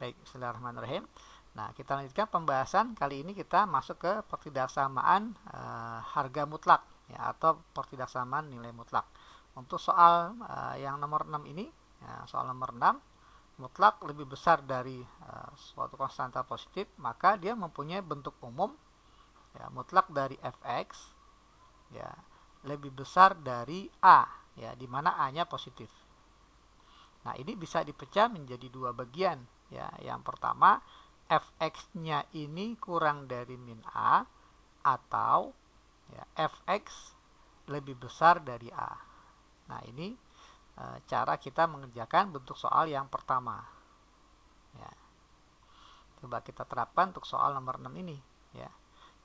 Baik, bismillahirrahmanirrahim. Nah, kita lanjutkan pembahasan. Kali ini kita masuk ke pertidaksamaan harga mutlak ya, atau pertidaksamaan nilai mutlak. Untuk soal yang nomor 6 ini, ya, soal nomor 6, mutlak lebih besar dari suatu konstanta positif, maka dia mempunyai bentuk umum ya, mutlak dari fx ya lebih besar dari a ya, di mana a-nya positif. Nah, ini bisa dipecah menjadi dua bagian ya. Yang pertama, fx-nya ini kurang dari min a atau ya, fx lebih besar dari a. Nah, ini cara kita mengerjakan bentuk soal yang pertama. Ya. Coba kita terapkan untuk soal nomor 6 ini ya.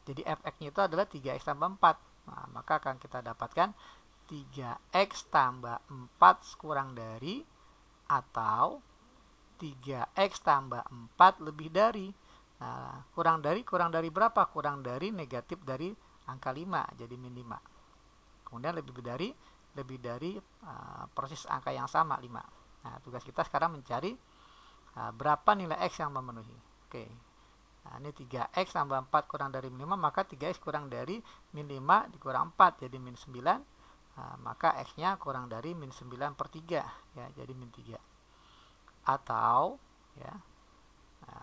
Jadi fx-nya itu adalah 3x tambah 4. Nah, maka akan kita dapatkan 3x tambah 4 kurang dari atau 3x tambah 4 lebih dari. Nah, kurang dari berapa? Kurang dari negatif dari angka 5, jadi min 5. Kemudian lebih dari persis angka yang sama, 5. Nah, tugas kita sekarang mencari berapa nilai x yang memenuhi. Oke. Nah, ini 3x tambah 4 kurang dari min 5, maka 3x kurang dari min 5 dikurang 4, jadi min 9. Maka x-nya kurang dari min 9 per 3, ya, jadi min 3. Atau, ya,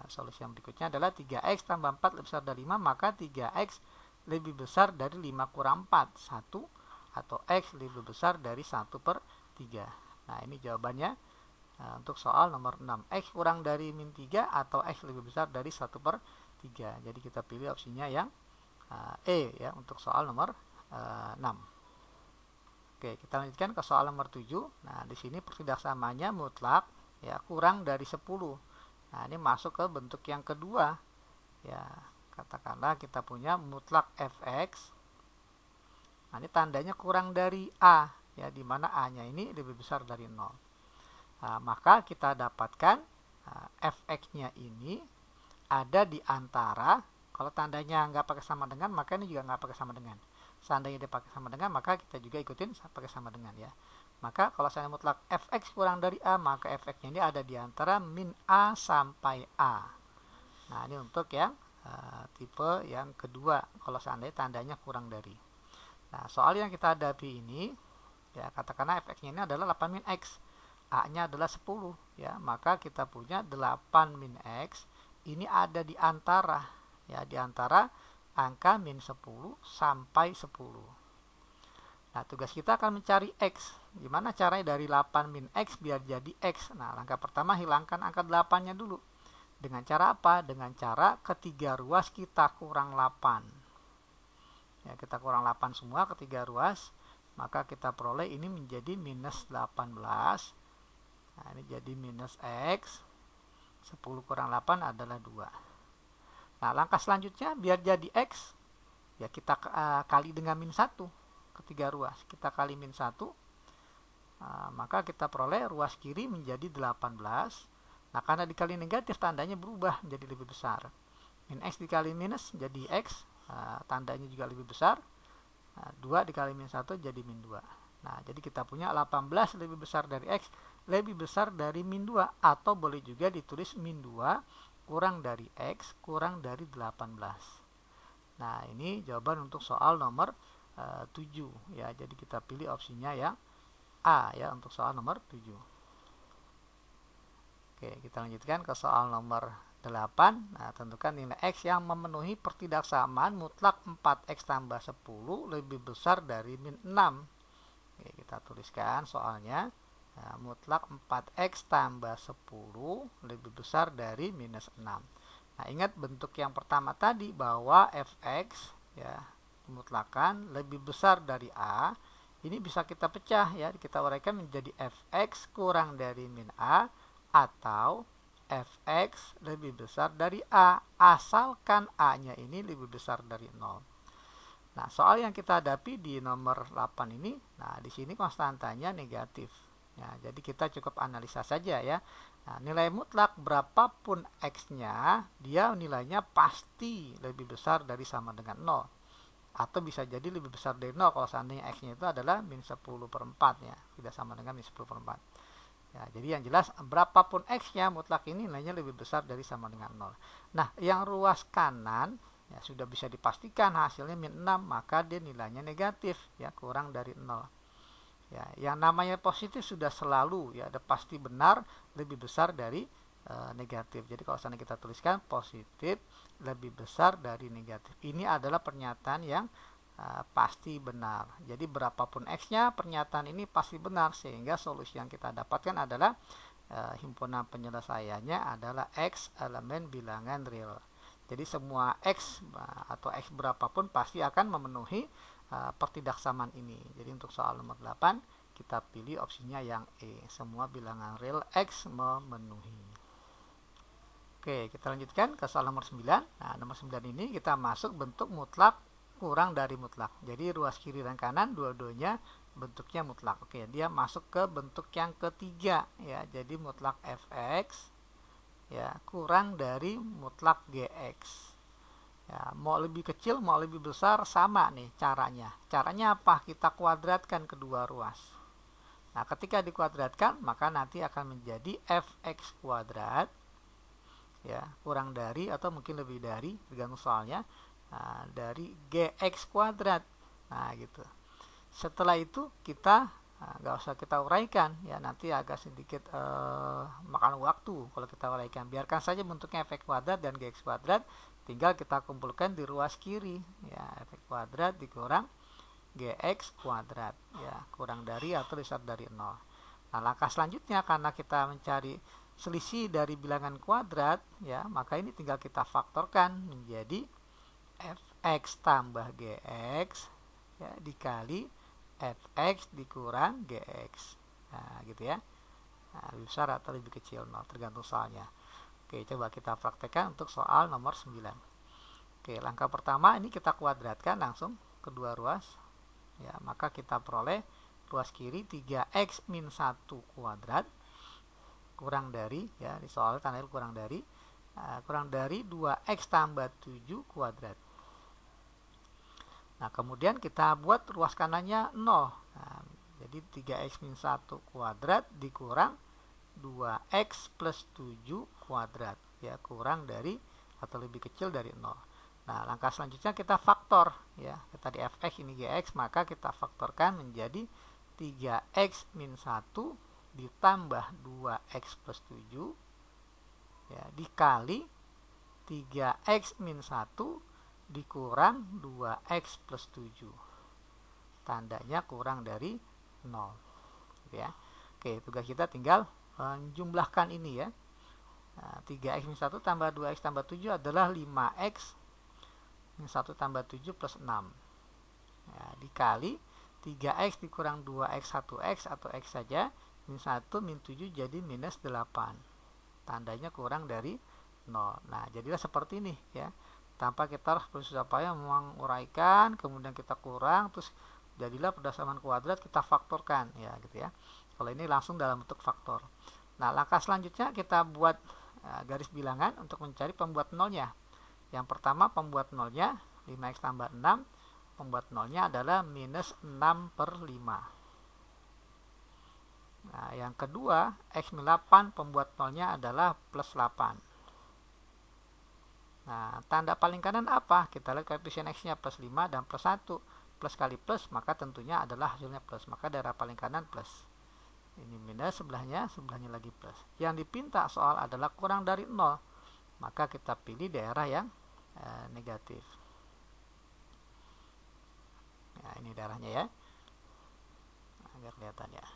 solusi yang berikutnya adalah 3x tambah 4 lebih besar dari 5, maka 3x lebih besar dari 5 kurang 4, 1, atau x lebih besar dari 1 per 3. Nah, ini jawabannya. Untuk soal nomor 6, x kurang dari min 3 atau x lebih besar dari 1 per 3. Jadi kita pilih opsinya yang E ya untuk soal nomor 6. Oke, kita lanjutkan ke soal nomor 7. Nah, di sini pertidaksamanya mutlak ya kurang dari 10. Nah, ini masuk ke bentuk yang kedua. Ya, katakanlah kita punya mutlak fx. Nah, ini tandanya kurang dari a ya, di mana a-nya ini lebih besar dari 0. Nah, maka kita dapatkan fx-nya ini ada di antara, kalau tandanya nggak pakai sama dengan, maka ini juga nggak pakai sama dengan. Seandainya dia pakai sama dengan, maka kita juga ikutin pakai sama dengan ya. Maka kalau saya mutlak fx kurang dari a, maka fx-nya ini ada di antara min a sampai a. Nah, ini untuk yang tipe yang kedua, kalau seandainya tandanya kurang dari. Nah, soal yang kita hadapi ini, ya katakanlah fx-nya ini adalah 8 min x. A-nya adalah 10 ya, maka kita punya 8 min x ini ada di antara ya, di antara angka min 10 sampai 10. Nah, tugas kita akan mencari x. Gimana caranya dari 8 min x biar jadi x? Nah, langkah pertama hilangkan angka 8-nya dulu. Dengan cara apa? Dengan cara ketiga ruas kita kurang 8. Ya, kita kurang 8 semua ketiga ruas, maka kita peroleh ini menjadi minus 18. Nah, ini jadi minus x. 10 kurang 8 adalah 2. Nah, langkah selanjutnya biar jadi x, ya kita kali dengan min 1 ketiga ruas. Kita kali min 1, maka kita peroleh ruas kiri menjadi 18. Nah, karena dikali negatif tandanya berubah menjadi lebih besar. Min x dikali minus jadi x, tandanya juga lebih besar. 2 dikali min 1 jadi min 2. Nah, jadi kita punya 18 lebih besar dari x, lebih besar dari min 2, atau boleh juga ditulis min 2 kurang dari x kurang dari 18. Nah, ini jawaban untuk soal nomor 7 ya. Jadi kita pilih opsinya yang A ya untuk soal nomor 7. Oke, kita lanjutkan ke soal nomor 8. Nah, tentukan nilai x yang memenuhi pertidaksamaan mutlak 4x tambah 10 lebih besar dari min 6. Oke, kita tuliskan soalnya. Nah, mutlak 4x tambah 10 lebih besar dari minus 6. Nah, ingat bentuk yang pertama tadi bahwa fx ya dimutlakan lebih besar dari a. Ini bisa kita pecah ya, kita uraikan menjadi fx kurang dari min a atau fx lebih besar dari a asalkan a-nya ini lebih besar dari 0. Nah, soal yang kita hadapi di nomor 8 ini, nah di sini konstantanya negatif. Ya, jadi kita cukup analisa saja ya. Nah, nilai mutlak berapapun x-nya, dia nilainya pasti lebih besar dari sama dengan 0. Atau bisa jadi lebih besar dari 0 kalau seandainya x-nya itu adalah min 10 per 4 ya. Tidak sama dengan min 10 per 4. Ya, jadi yang jelas berapapun X-nya mutlak ini nilainya lebih besar dari sama dengan 0. Nah, yang ruas kanan ya sudah bisa dipastikan hasilnya min 6, maka dia nilainya negatif ya, kurang dari 0. Ya, yang namanya positif sudah selalu ya ada pasti benar lebih besar dari negatif. Jadi kalau sana kita tuliskan positif lebih besar dari negatif. Ini adalah pernyataan yang pasti benar. Jadi berapapun X-nya, pernyataan ini pasti benar, sehingga solusi yang kita dapatkan adalah himpunan penyelesaiannya adalah X elemen bilangan real. Jadi semua X atau X berapapun pasti akan memenuhi pertidaksamaan ini. Jadi untuk soal nomor 8 kita pilih opsinya yang E, semua bilangan real X memenuhi. Oke, kita lanjutkan ke soal nomor 9. Nah, nomor 9 ini kita masuk bentuk mutlak kurang dari mutlak. Jadi ruas kiri dan kanan dua-duanya bentuknya mutlak. Oke, dia masuk ke bentuk yang ketiga ya. Jadi mutlak fx ya kurang dari mutlak gx. Ya, mau lebih kecil, mau lebih besar sama nih caranya. Caranya apa? Kita kuadratkan kedua ruas. Nah, ketika dikuadratkan maka nanti akan menjadi fx kuadrat ya, kurang dari atau mungkin lebih dari tergantung soalnya. Nah, dari gx kuadrat. Nah, gitu. Setelah itu kita nggak usah kita uraikan ya, nanti agak sedikit makan waktu kalau kita uraikan. Biarkan saja bentuknya fx kuadrat dan gx kuadrat, tinggal kita kumpulkan di ruas kiri ya, fx kuadrat dikurang gx kuadrat ya, kurang dari atau besar dari 0. Nah, langkah selanjutnya karena kita mencari selisih dari bilangan kuadrat ya, maka ini tinggal kita faktorkan menjadi fx tambah gx ya, dikali fx dikurang gx. Nah, gitu ya. Nah, lebih besar atau lebih kecil 0 tergantung soalnya. Oke, coba kita praktekkan untuk soal nomor 9. Oke, langkah pertama ini kita kuadratkan langsung kedua ruas ya, maka kita peroleh ruas kiri 3x min 1 kuadrat kurang dari ya, di soal tanda kurang dari 2x tambah 7 kuadrat. Nah, kemudian kita buat ruas kanannya 0. Nah, jadi 3x min 1 kuadrat dikurang 2x plus 7 kuadrat ya, kurang dari atau lebih kecil dari 0. Nah, langkah selanjutnya kita faktor ya. Kita di fx ini gx, maka kita faktorkan menjadi 3x min 1 ditambah 2x plus 7 ya, dikali 3x min 1 dikurang 2x plus 7. Tandanya kurang dari 0 gitu ya. Oke, tugas kita tinggal menjumlahkan ini ya. Nah, 3x min 1 tambah 2x tambah 7 adalah 5x min 1 tambah 7 plus 6 ya, dikali 3x dikurang 2x 1x atau x saja, min 1 min 7 jadi minus 8. Tandanya kurang dari 0. Nah, jadilah seperti ini ya. Tanpa kita harus bersusah payah menguraikan, kemudian kita kurang, terus jadilah berdasarkan kuadrat kita faktorkan ya, gitu ya. Kalau ini langsung dalam bentuk faktor. Nah, langkah selanjutnya kita buat garis bilangan untuk mencari pembuat nolnya. Yang pertama pembuat nolnya 5x tambah 6, pembuat nolnya adalah minus 6 per 5. Nah, yang kedua x min 8 pembuat nolnya adalah plus 8. Nah, tanda paling kanan apa? Kita lihat koefisien x-nya plus 5 dan plus 1. Plus kali plus, maka tentunya adalah hasilnya plus. Maka daerah paling kanan plus. Ini minus, sebelahnya lagi plus. Yang dipinta soal adalah kurang dari 0. Maka kita pilih daerah yang negatif. Nah, ini daerahnya ya. Agar kelihatan ya.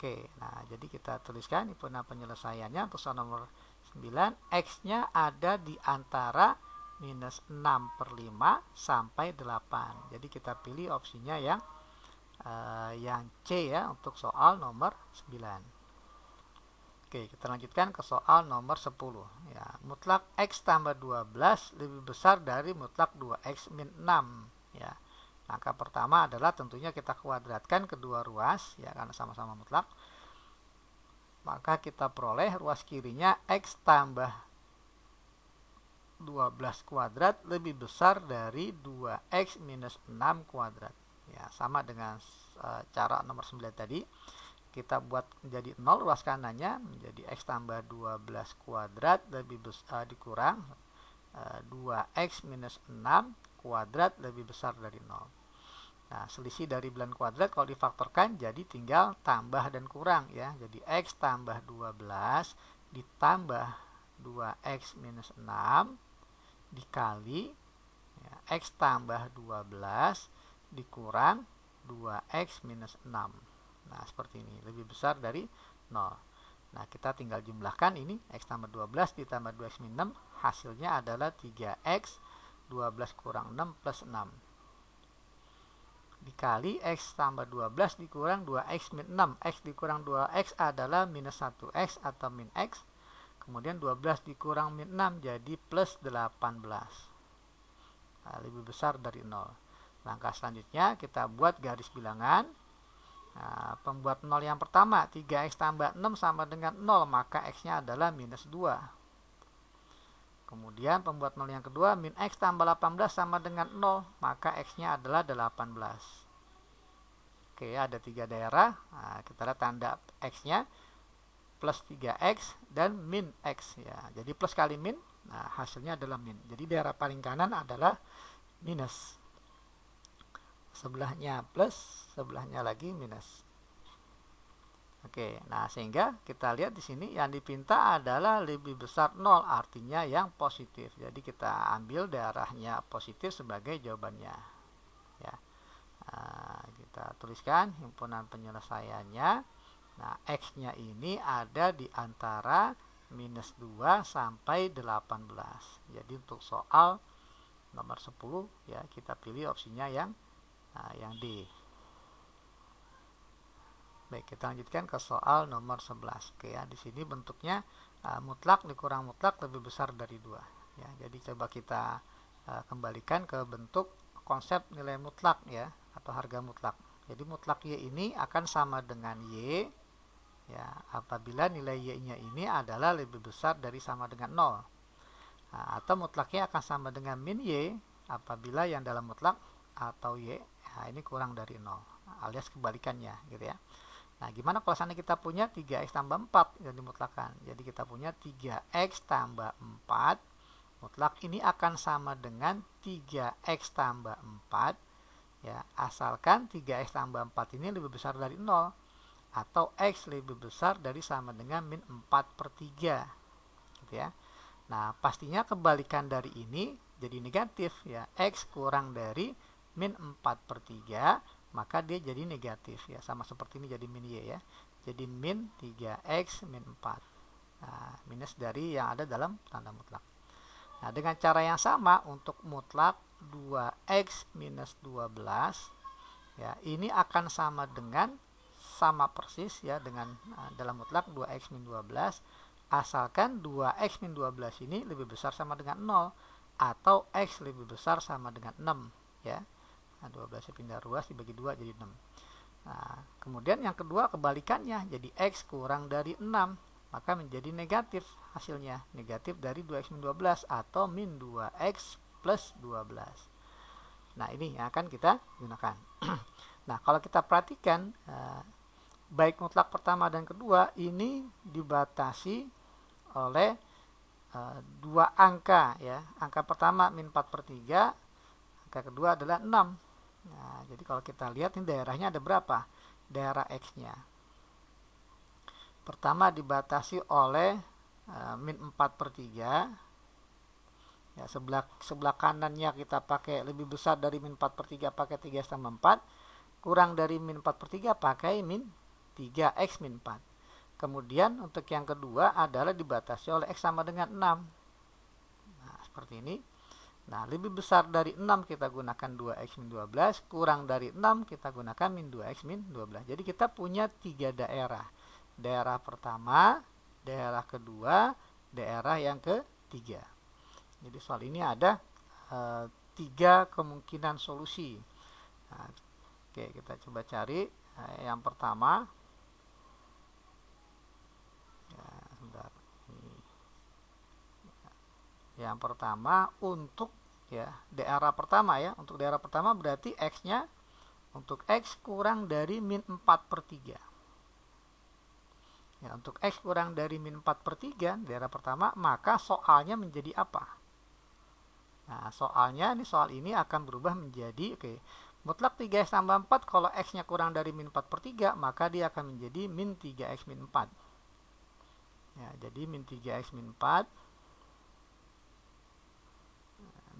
Oke, nah jadi kita tuliskan himpunan penyelesaiannya untuk soal nomor 9, x-nya ada di antara minus 6 per 5 sampai 8. Jadi kita pilih opsinya yang C ya untuk soal nomor 9. Oke, kita lanjutkan ke soal nomor 10 ya. Mutlak x tambah 12 lebih besar dari mutlak 2x min 6 ya. Langkah pertama adalah tentunya kita kuadratkan kedua ruas ya, karena sama-sama mutlak. Maka kita peroleh ruas kirinya x tambah 12 kuadrat lebih besar dari 2x minus 6 kuadrat. Ya, sama dengan cara nomor 9 tadi. Kita buat menjadi 0 ruas kanannya menjadi x tambah 12 kuadrat lebih besar dikurang 2x minus 6 kuadrat lebih besar dari 0. Nah, selisih dari bilangan kuadrat kalau difaktorkan jadi tinggal tambah dan kurang ya. Jadi x tambah 12 ditambah 2x minus 6 dikali ya, x tambah 12 dikurang 2x minus 6. Nah, seperti ini, lebih besar dari 0. Nah, kita tinggal jumlahkan ini, x tambah 12 ditambah 2x min 6, hasilnya adalah 3x, 12 kurang 6 plus 6. Dikali x tambah 12 dikurang 2x min 6. X dikurang 2x adalah minus 1x atau min x. Kemudian 12 dikurang min 6 jadi plus 18. Nah, lebih besar dari 0. Langkah selanjutnya kita buat garis bilangan. Nah, pembuat 0 yang pertama 3x tambah 6 sama dengan 0, maka x-nya adalah minus 2. Kemudian pembuat 0 yang kedua min x tambah 18 sama dengan 0, maka x-nya adalah 18. Oke, ada 3 daerah. Nah, kita lihat tanda x-nya plus 3x dan min x ya. Jadi plus kali min, nah hasilnya adalah min. Jadi daerah paling kanan adalah minus. Sebelahnya plus, sebelahnya lagi minus. Oke, nah sehingga kita lihat di sini yang dipinta adalah lebih besar 0, artinya yang positif. Jadi kita ambil daerahnya positif sebagai jawabannya. Ya, nah, kita tuliskan himpunan penyelesaiannya. Nah, x-nya ini ada di antara minus 2 sampai 18. Jadi untuk soal nomor 10 ya kita pilih opsinya yang D. Baik, kita lanjutkan ke soal nomor 11. Oke ya, di sini bentuknya mutlak dikurang mutlak lebih besar dari 2. Ya, jadi coba kita kembalikan ke bentuk konsep nilai mutlak ya atau harga mutlak. Jadi mutlak y ini akan sama dengan y ya apabila nilai y-nya ini adalah lebih besar dari sama dengan 0. Nah, atau mutlaknya akan sama dengan min y apabila yang dalam mutlak atau y ini kurang dari 0, alias kebalikannya gitu ya. Nah, gimana kalau seandainya kita punya 3x tambah 4 yang dimutlakan? Jadi kita punya 3x tambah 4 mutlak ini akan sama dengan 3x tambah 4 ya, asalkan 3x tambah 4 ini lebih besar dari 0 atau x lebih besar dari sama dengan min 4/3 gitu ya. Nah, pastinya kebalikan dari ini jadi negatif ya, x kurang dari min 4/3, maka dia jadi negatif ya, sama seperti ini jadi min y ya. Jadi min 3x min 4. Nah, minus dari yang ada dalam tanda mutlak. Nah, dengan cara yang sama untuk mutlak 2x minus 12 ya, ini akan sama dengan sama persis ya dengan dalam mutlak 2x min 12 asalkan 2x min 12 ini lebih besar sama dengan 0 atau x lebih besar sama dengan 6 ya. Nah, 12 pindah ruas dibagi 2 jadi 6. Nah, kemudian yang kedua kebalikannya, jadi x kurang dari 6, maka menjadi negatif hasilnya, negatif dari 2x min 12 atau min 2x plus 12. Nah, ini yang akan kita gunakan. Nah, kalau kita perhatikan baik mutlak pertama dan kedua ini dibatasi oleh dua angka ya. Angka pertama min 4/3, angka kedua adalah 6. Nah, jadi kalau kita lihat ini daerahnya ada berapa? Daerah x-nya. Pertama dibatasi oleh min 4/3. Ya, sebelah kanannya kita pakai lebih besar dari min 4/3 pakai 3 tambah 4. Kurang dari min 4/3 pakai min 3x min 4. Kemudian untuk yang kedua adalah dibatasi oleh x sama dengan 6. Nah, seperti ini. Nah, lebih besar dari 6 kita gunakan 2x min 12, kurang dari 6 kita gunakan min 2x min 12. Jadi kita punya 3 daerah. Daerah pertama, daerah kedua, daerah yang ketiga. Jadi soal ini ada 3 kemungkinan solusi. Nah, oke, kita coba cari yang pertama. Ya, sebentar. Yang pertama untuk ya daerah pertama ya, untuk daerah pertama berarti x-nya untuk X kurang dari min 4/3. Ya, untuk X kurang dari min 4/3, daerah pertama, maka soalnya menjadi apa? Nah, soal ini akan berubah menjadi, mutlak 3X tambah 4, kalau X-nya kurang dari min 4/3, maka dia akan menjadi min 3X min 4. Ya, jadi min 3X min 4,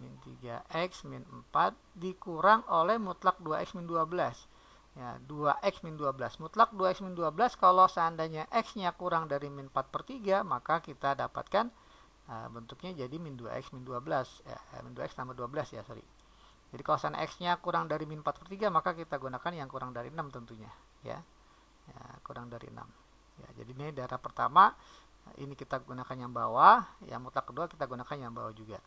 min 3X min 4 dikurang oleh mutlak 2X min 12. Ya, 2X min 12. Mutlak 2X min 12, kalau seandainya X-nya kurang dari min 4/3, maka kita dapatkan bentuknya jadi min 2X min 12. Min 2X tambah 12 ya, sorry. Jadi kalau seandainya X-nya kurang dari min 4/3, maka kita gunakan yang kurang dari 6 tentunya. Ya, kurang dari 6. Ya, jadi ini daerah pertama, ini kita gunakan yang bawah. Yang mutlak kedua kita gunakan yang bawah juga.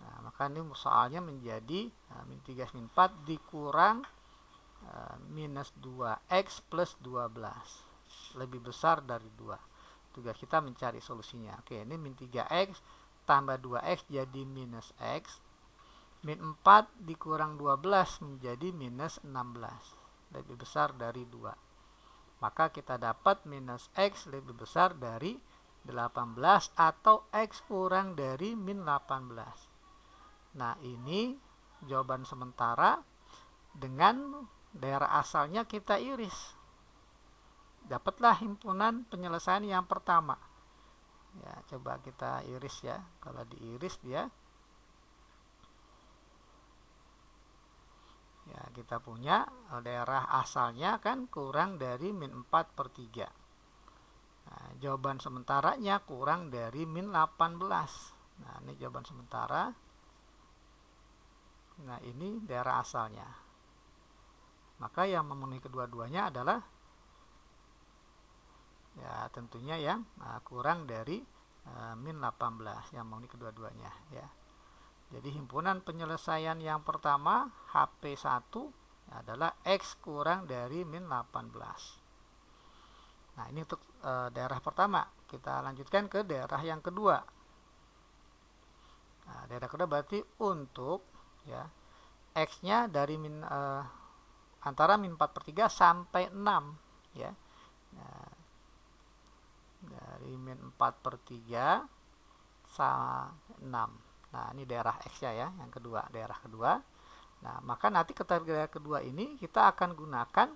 Nah, maka ini soalnya menjadi min 3X min 4 dikurang minus 2X plus 12, lebih besar dari 2. Tugas kita mencari solusinya. Oke, ini min 3X tambah 2X jadi minus X. Min 4 dikurang 12 menjadi minus 16, lebih besar dari 2. Maka kita dapat minus X lebih besar dari 18 atau X kurang dari min 18. Nah, ini jawaban sementara dengan daerah asalnya kita iris. Dapatlah himpunan penyelesaian yang pertama. Ya, coba kita iris ya. Kalau diiris dia, ya kita punya daerah asalnya kan kurang dari min 4/3. Nah, jawaban sementaranya kurang dari min 18. Nah, ini jawaban sementara. Nah, ini daerah asalnya. Maka yang memenuhi kedua-duanya adalah ya tentunya yang kurang dari min 18, yang memenuhi kedua-duanya ya. Jadi himpunan penyelesaian yang pertama HP1 adalah X kurang dari min 18. Nah, ini untuk daerah pertama. Kita lanjutkan ke daerah yang kedua. Nah, daerah kedua berarti untuk ya X-nya dari antara min 4/3 sampai 6 ya. Nah, dari min 4/3 sampai 6. Nah, ini daerah X-nya ya, yang kedua, daerah kedua. Nah, maka nanti ke daerah kedua ini kita akan gunakan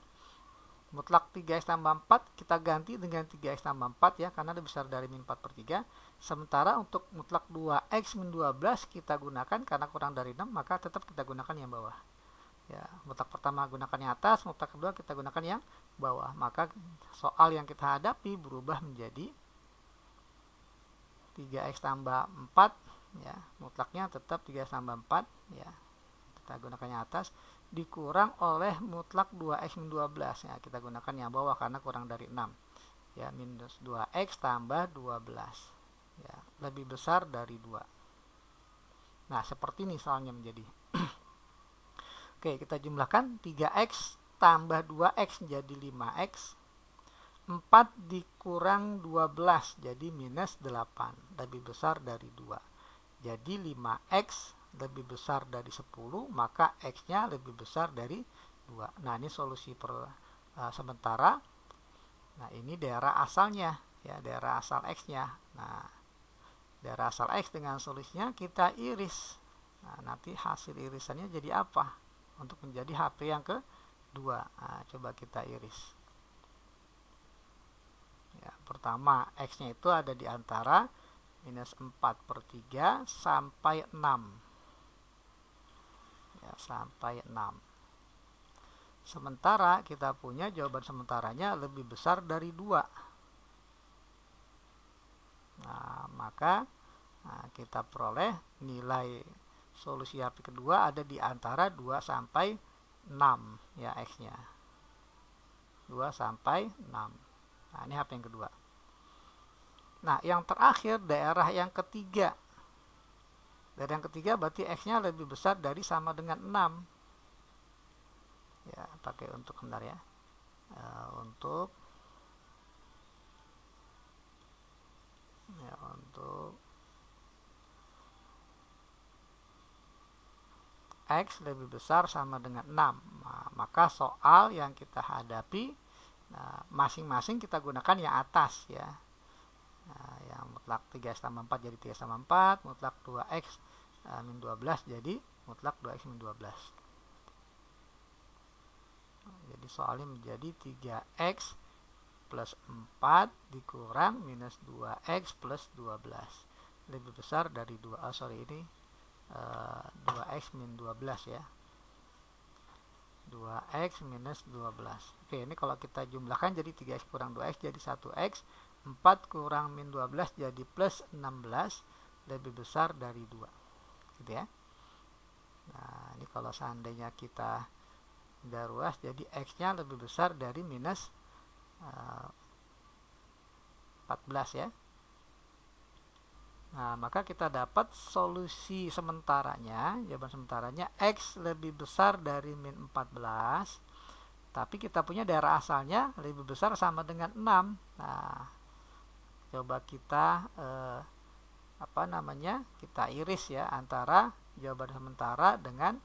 mutlak 3X tambah 4, kita ganti dengan 3X tambah 4 ya, karena lebih besar dari min 4/3. Sementara untuk mutlak 2X min 12 kita gunakan karena kurang dari 6, maka tetap kita gunakan yang bawah. Ya, mutlak pertama gunakan yang atas, mutlak kedua kita gunakan yang bawah. Maka soal yang kita hadapi berubah menjadi 3X tambah 4 ya, mutlaknya tetap 3X tambah 4 ya. Kita gunakan yang atas dikurang oleh mutlak 2X min 12 ya, kita gunakan yang bawah karena kurang dari 6. Ya, minus 2X tambah 12. Ya, lebih besar dari 2. Nah, seperti ini soalnya menjadi. Oke, kita jumlahkan 3X tambah 2X jadi 5X. 4 dikurang 12 jadi minus 8, lebih besar dari 2. Jadi 5X lebih besar dari 10, maka X-nya lebih besar dari 2. Nah, ini solusi sementara. Nah, ini daerah asalnya ya, daerah asal X-nya. Nah, daerah asal X dengan solusinya kita iris. Nah, nanti hasil irisannya jadi apa? Untuk menjadi HP yang kedua. Nah, coba kita iris. Ya, pertama X-nya itu ada di antara minus 4/3 sampai 6. Ya, sampai 6. Sementara kita punya jawaban sementaranya lebih besar dari 2. Nah, maka kita peroleh nilai solusi HP kedua ada di antara 2 sampai 6 ya, X-nya. 2 sampai 6. Nah, ini HP yang kedua. Nah, yang terakhir daerah yang ketiga. Daerah yang ketiga berarti X-nya lebih besar dari sama dengan 6. Ya, pakai untuk bentar ya. Untuk X lebih besar sama dengan 6. Nah, maka soal yang kita hadapi masing-masing kita gunakan yang atas ya. Yang mutlak 3x tambah 4 jadi 3x tambah 4, mutlak 2x min 12 jadi mutlak 2x min 12. Jadi soalnya menjadi 3x plus 4 dikurang minus 2x plus 12 lebih besar dari 2x min 12 ya. 2x minus 12. Oke, ini kalau kita jumlahkan jadi 3x kurang 2x jadi 1x, 4 kurang min 12 jadi plus 16 lebih besar dari 2. Gitu ya. Nah, ini kalau seandainya kita garuas jadi x-nya lebih besar dari minus 14 ya. Nah, maka kita dapat solusi sementaranya, jawaban sementaranya x lebih besar dari min 14, tapi kita punya daerah asalnya lebih besar sama dengan 6. Nah, coba kita kita iris ya antara jawaban sementara dengan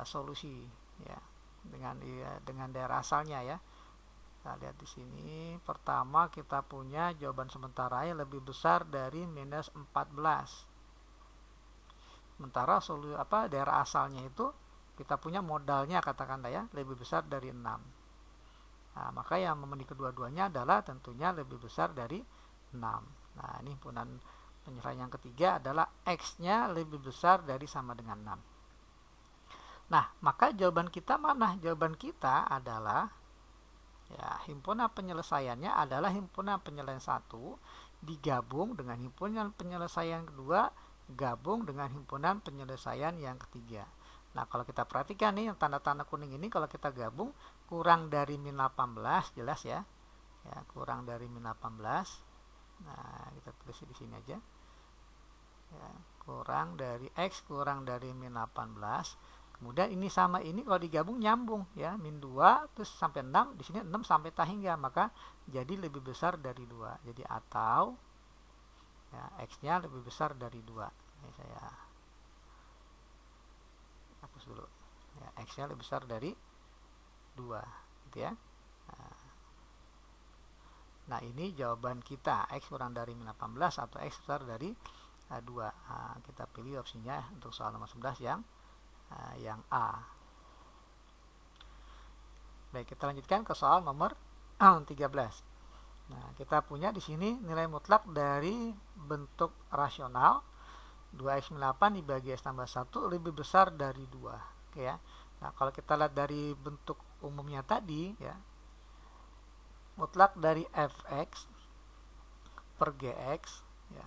solusi ya, dengan daerah asalnya ya. Kita lihat di sini, pertama kita punya jawaban sementara yang lebih besar dari minus 14. Sementara daerah asalnya itu kita punya modalnya katakanlah ya, lebih besar dari 6. Nah, maka yang memenuhi kedua-duanya adalah tentunya lebih besar dari 6. Nah, ini penyelesaian yang ketiga adalah x-nya lebih besar dari sama dengan 6. Nah, maka jawaban kita mana? Jawaban kita adalah ya, himpunan penyelesaiannya adalah himpunan penyelesaian 1 digabung dengan himpunan penyelesaian kedua gabung dengan himpunan penyelesaian yang ketiga. Nah, kalau kita perhatikan nih yang tanda-tanda kuning ini, kalau kita gabung kurang dari min 18 jelas ya. Ya, kurang dari min 18. Nah, kita tulis di sini aja. Ya, kurang dari x kurang dari min 18. Kemudian ini sama ini kalau digabung nyambung ya, min 2 terus sampai 6, di sini 6 sampai hingga, maka jadi lebih besar dari 2. Jadi atau ya, x-nya lebih besar dari 2. Ini saya hapus dulu. Ya, x-nya lebih besar dari 2 gitu ya. Nah, ini jawaban kita, x kurang dari min 18 atau x besar dari 2. Nah, kita pilih opsinya untuk soal nomor 11 yang A. Baik, kita lanjutkan ke soal nomor 13. Nah, kita punya di sini nilai mutlak dari bentuk rasional 2x min 8 dibagi x tambah 1 lebih besar dari 2. Oke ya. Nah, kalau kita lihat dari bentuk umumnya tadi ya, mutlak dari fx per gx ya,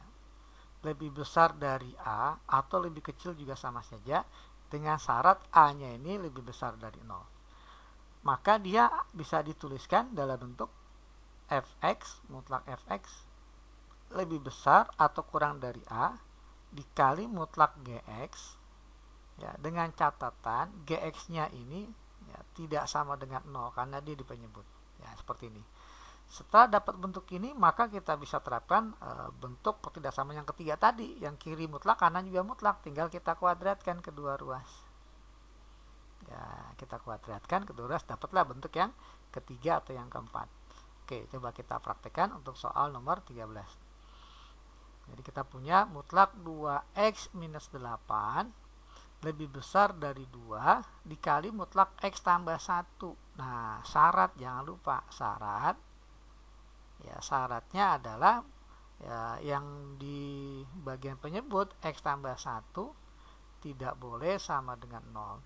lebih besar dari a atau lebih kecil juga sama saja, dengan syarat a-nya ini lebih besar dari 0. Maka dia bisa dituliskan dalam bentuk fx, mutlak fx lebih besar atau kurang dari a dikali mutlak gx ya, dengan catatan gx-nya ini ya, tidak sama dengan 0 karena dia di penyebut ya, seperti ini. Setelah dapat bentuk ini, maka kita bisa terapkan bentuk pertidaksamaan yang ketiga tadi, yang kiri mutlak, kanan juga mutlak, tinggal kita kuadratkan kedua ruas. Ya, kita kuadratkan kedua ruas, dapatlah bentuk yang ketiga atau yang keempat. Oke, coba kita praktekkan untuk soal nomor 13. Jadi kita punya mutlak 2x minus 8 lebih besar dari 2 dikali mutlak x tambah 1. Nah, syarat, jangan lupa syarat. Ya, syaratnya adalah ya, yang di bagian penyebut x tambah 1 tidak boleh sama dengan 0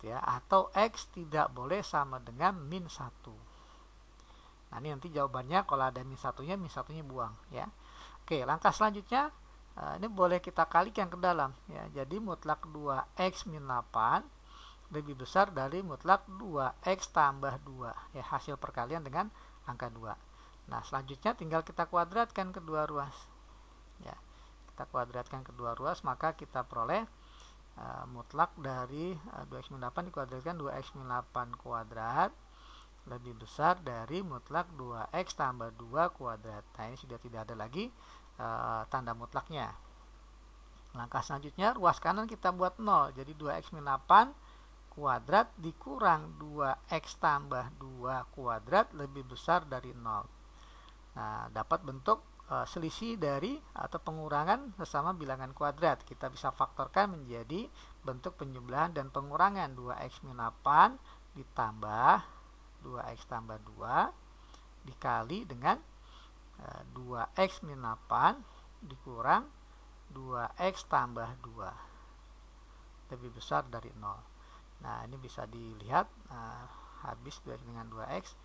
ya, atau x tidak boleh sama dengan min 1. Nah, ini nanti jawabannya kalau ada min 1-nya, min 1-nya buang ya. Oke, langkah selanjutnya ini boleh kita kalikan ke dalam ya. Jadi mutlak 2x min 8 lebih besar dari mutlak 2x tambah 2 ya, hasil perkalian dengan angka 2. Nah, selanjutnya tinggal kita kuadratkan kedua ruas. Ya, kita kuadratkan kedua ruas, maka kita peroleh mutlak dari 2x min 8 dikuadratkan 2x min 8 kuadrat lebih besar dari mutlak 2x tambah 2 kuadrat. Nah, ini sudah tidak ada lagi tanda mutlaknya. Langkah selanjutnya, ruas kanan kita buat 0. Jadi 2x min 8 kuadrat dikurang 2x tambah 2 kuadrat lebih besar dari 0. Nah, dapat bentuk selisih dari atau pengurangan sesama bilangan kuadrat. Kita bisa faktorkan menjadi bentuk penjumlahan dan pengurangan 2x min 8 ditambah 2x tambah 2 dikali dengan 2x min 8 dikurang 2x tambah 2 lebih besar dari 0. Nah, ini bisa dilihat habis 2x dengan 2x,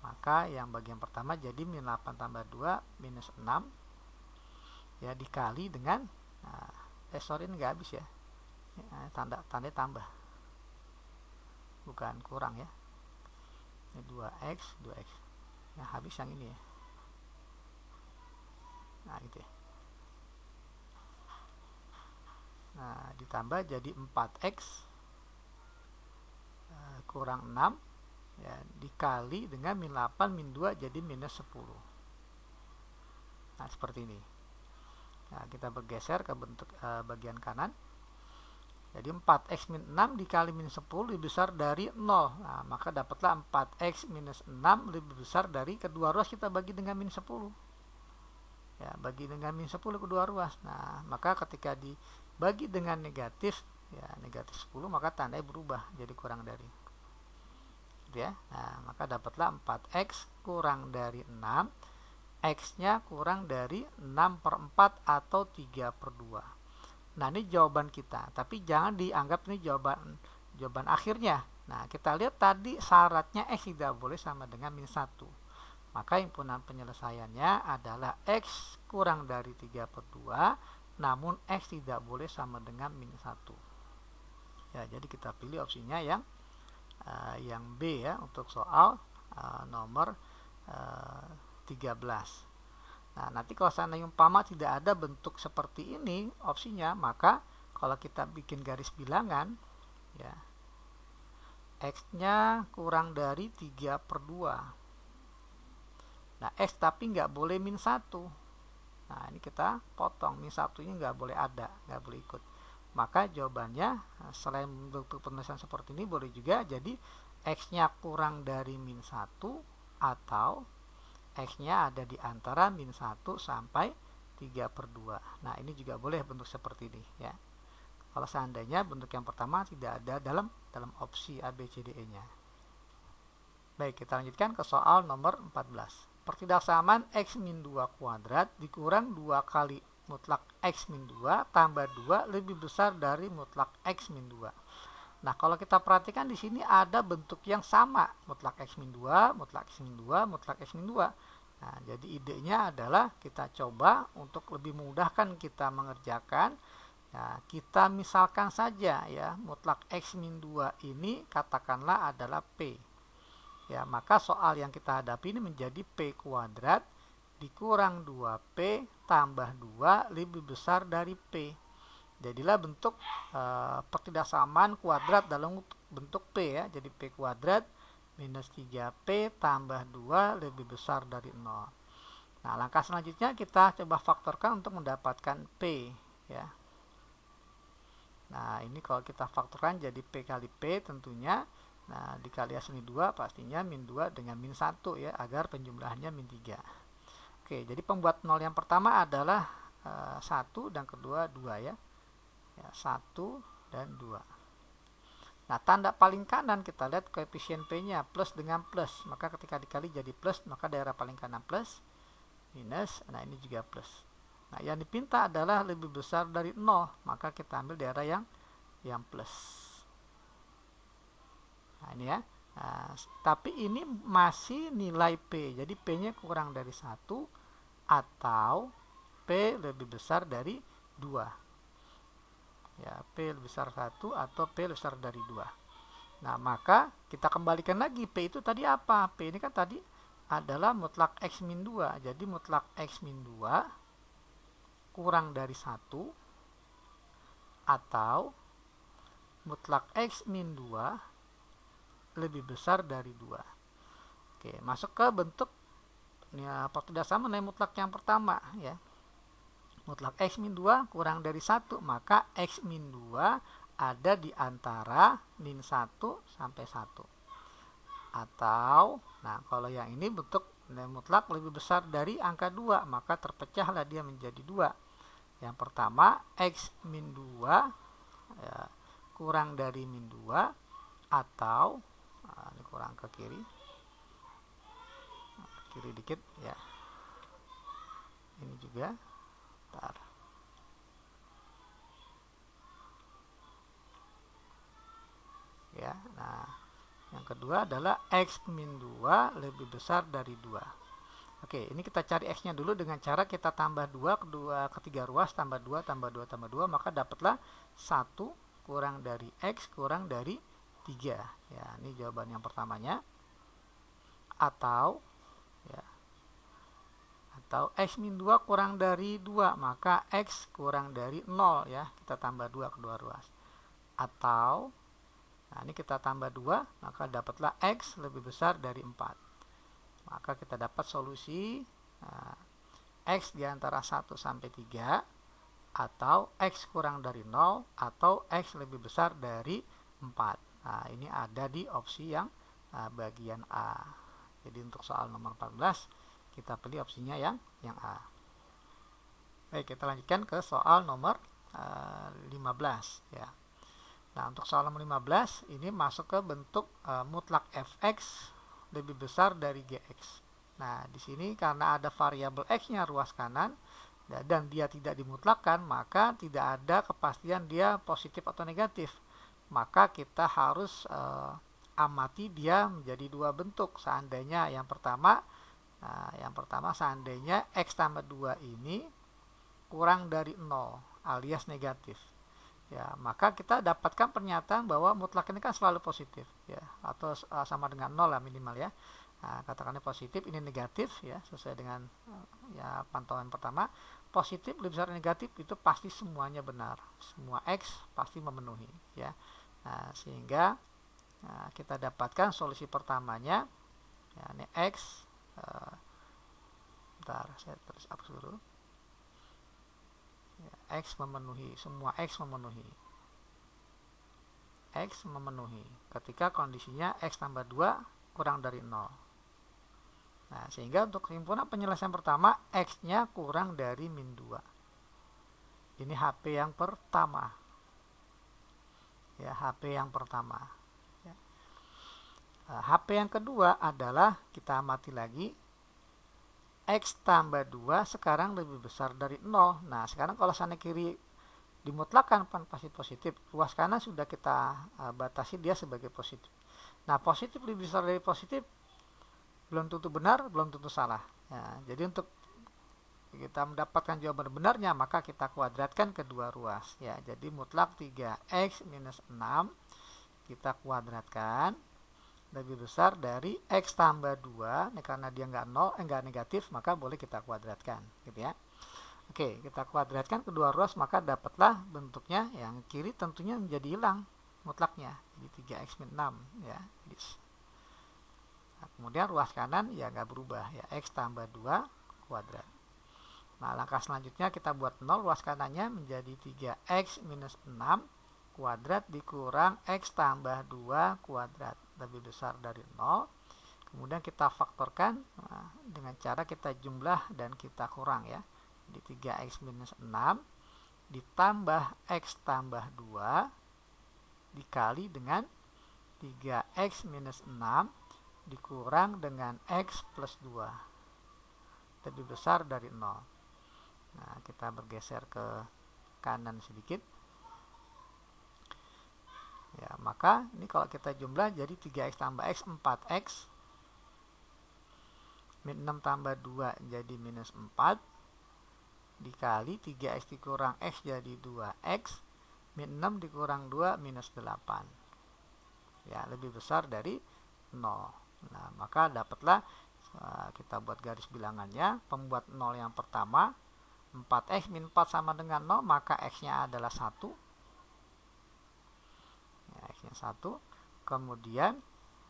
maka yang bagian pertama jadi min 8 tambah 2 minus 6 ya, dikali dengan sorry, ini nggak habis ya, tanda tambah, bukan kurang ya. Ini 2x yang habis yang ini ya. Nah, gitu ya. Nah, ditambah jadi 4x kurang 6 ya, dikali dengan min 8 min 2 jadi minus 10. Nah, seperti ini. Nah, kita bergeser ke bentuk bagian kanan. Jadi 4x min 6 dikali min 10 lebih besar dari 0. Nah, maka dapatlah 4x minus 6 lebih besar dari kedua ruas kita bagi dengan min 10. Ya, bagi dengan min 10 kedua ruas. Nah, maka ketika dibagi dengan negatif, ya negatif 10, maka tandanya berubah jadi kurang dari. Gitu ya. Nah, maka dapatlah 4x kurang dari 6, x-nya kurang dari 6/4 atau 3/2. Nah, ini jawaban kita, tapi jangan dianggap ini jawaban akhirnya. Nah, kita lihat tadi syaratnya x tidak boleh sama dengan min 1. Maka himpunan penyelesaiannya adalah x kurang dari 3/2, namun x tidak boleh sama dengan min 1. Ya, jadi kita pilih opsinya yang B ya, untuk soal nomor 13. Nah, nanti kalau seandainya umpama tidak ada bentuk seperti ini opsinya, maka kalau kita bikin garis bilangan ya, x-nya kurang dari 3/2. Nah, x tapi nggak boleh min 1. Nah, ini kita potong, min 1-nya nggak boleh ada, nggak boleh ikut. Maka jawabannya selain bentuk penulisan seperti ini, boleh juga jadi x-nya kurang dari min 1 atau x-nya ada di antara min 1 sampai 3/2. Nah, ini juga boleh bentuk seperti ini ya. Kalau seandainya bentuk yang pertama tidak ada dalam opsi A, B, C, D, E-nya. Baik, kita lanjutkan ke soal nomor 14. Pertidaksamaan x min 2 kuadrat dikurang 2 kali mutlak x min 2 tambah 2 lebih besar dari mutlak x min 2. Nah, kalau kita perhatikan di sini ada bentuk yang sama, mutlak x min 2, mutlak x min 2, mutlak x min 2. Nah, jadi idenya adalah kita coba untuk lebih memudahkan kita mengerjakan. Nah, kita misalkan saja ya, mutlak x min 2 ini katakanlah adalah P. Ya, maka soal yang kita hadapi ini menjadi P kuadrat dikurang 2P tambah 2 lebih besar dari P. Jadilah bentuk pertidaksamaan kuadrat dalam bentuk P ya. Jadi P kuadrat minus 3P tambah 2 lebih besar dari 0. Nah, langkah selanjutnya kita coba faktorkan untuk mendapatkan P ya. Nah, ini kalau kita faktorkan jadi P kali P tentunya. Nah, dikali asli 2 pastinya min 2 dengan min 1 ya, agar penjumlahannya min 3. Oke, jadi pembuat 0 yang pertama adalah 1 dan kedua 2 ya. 1 dan 2. Nah, tanda paling kanan kita lihat koefisien P-nya plus dengan plus. Maka ketika dikali jadi plus, maka daerah paling kanan plus, minus, nah ini juga plus. Nah, yang dipinta adalah lebih besar dari 0, maka kita ambil daerah yang plus. Nah, ini ya. Nah, tapi ini masih nilai P. Jadi P-nya kurang dari 1 atau P lebih besar dari 2. Ya, P lebih besar 1 atau P lebih besar dari 2. Nah, maka kita kembalikan lagi P itu tadi apa? P ini kan tadi adalah mutlak X min 2. Jadi mutlak X min 2 kurang dari 1 atau mutlak X min 2 lebih besar dari 2. Oke, masuk ke bentuk ya, pertidaksamaan nilai mutlak yang pertama ya. Mutlak x min 2 kurang dari 1, maka x min 2 ada di antara min 1 sampai 1. Atau, nah kalau yang ini bentuk nilai mutlak lebih besar dari angka 2, maka terpecahlah dia menjadi 2. Yang pertama, X min 2 ya, kurang dari min 2, atau ini kurang ke kiri dikit ya, ini juga bentar. Ya, nah yang kedua adalah X min 2 lebih besar dari 2. Oke, ini kita cari X-nya dulu dengan cara kita tambah 2 ketiga ruas, tambah 2, tambah 2, tambah 2, maka dapatlah 1 kurang dari X kurang dari 3. Ya, ini jawaban yang pertamanya. Atau ya, atau X min 2 kurang dari 2, maka X kurang dari 0 ya, kita tambah 2 kedua ruas. Atau, nah ini kita tambah 2, maka dapatlah X lebih besar dari 4. Maka kita dapat solusi X di antara 1 sampai 3, atau X kurang dari 0, atau X lebih besar dari 4. Nah, ini ada di opsi yang bagian A. Jadi untuk soal nomor 14, kita pilih opsinya yang A. Baik, kita lanjutkan ke soal nomor 15 ya. Nah, untuk soal nomor 15 ini masuk ke bentuk mutlak fx lebih besar dari gx. Nah, di sini karena ada variabel x-nya ruas kanan dan dia tidak dimutlakkan, maka tidak ada kepastian dia positif atau negatif. Maka kita harus amati dia menjadi dua bentuk. Seandainya yang pertama seandainya x tambah 2 ini kurang dari 0 alias negatif. Ya, maka kita dapatkan pernyataan bahwa mutlak ini kan selalu positif ya, atau sama dengan 0 lah minimal ya. Nah, katakannya positif, ini negatif ya, sesuai dengan ya pantauan pertama. Positif lebih besar negatif itu pasti semuanya benar, semua x pasti memenuhi ya. Nah, sehingga kita dapatkan solusi pertamanya ya, ini x bentar saya tulis hapus dulu. X memenuhi, semua X memenuhi. X memenuhi ketika kondisinya X tambah 2 kurang dari 0. Nah, sehingga untuk kesimpulan penyelesaian pertama, X-nya kurang dari min 2. Ini HP yang pertama. Ya, HP yang pertama. Ya. HP yang kedua adalah, kita amati lagi, X tambah 2 sekarang lebih besar dari 0. Nah, sekarang kalau sana kiri dimutlakkan pasti positif, ruas kanan sudah kita batasi dia sebagai positif. Nah, positif lebih besar dari positif belum tentu benar, belum tentu salah. Ya, jadi untuk kita mendapatkan jawaban benarnya, maka kita kuadratkan kedua ruas. Ya, jadi mutlak 3x minus 6 kita kuadratkan lebih besar dari x tambah 2, karena dia nggak negatif, maka boleh kita kuadratkan gitu ya. Oke, kita kuadratkan kedua ruas, maka dapatlah bentuknya yang kiri tentunya menjadi hilang mutlaknya, jadi 3x min 6 ya. Nah, kemudian ruas kanan ya nggak berubah ya, x tambah 2 kuadrat. Nah, langkah selanjutnya kita buat 0, ruas kanannya menjadi 3x minus 6 kuadrat dikurang x tambah 2 kuadrat lebih besar dari 0. Kemudian kita faktorkan dengan cara kita jumlah dan kita kurang ya. Di 3x minus 6 ditambah x tambah 2 dikali dengan 3x minus 6 dikurang dengan x plus 2 lebih besar dari 0. Nah, kita bergeser ke kanan sedikit. Ya, maka ini kalau kita jumlah jadi 3x tambah x 4x, min 6 tambah 2 jadi minus 4, dikali 3x dikurang x jadi 2x, min 6 dikurang 2 minus 8. Ya, lebih besar dari 0. Nah, maka dapatlah kita buat garis bilangannya, pembuat 0 yang pertama 4x min 4 sama dengan 0, maka x-nya adalah 1. X-nya 1. Kemudian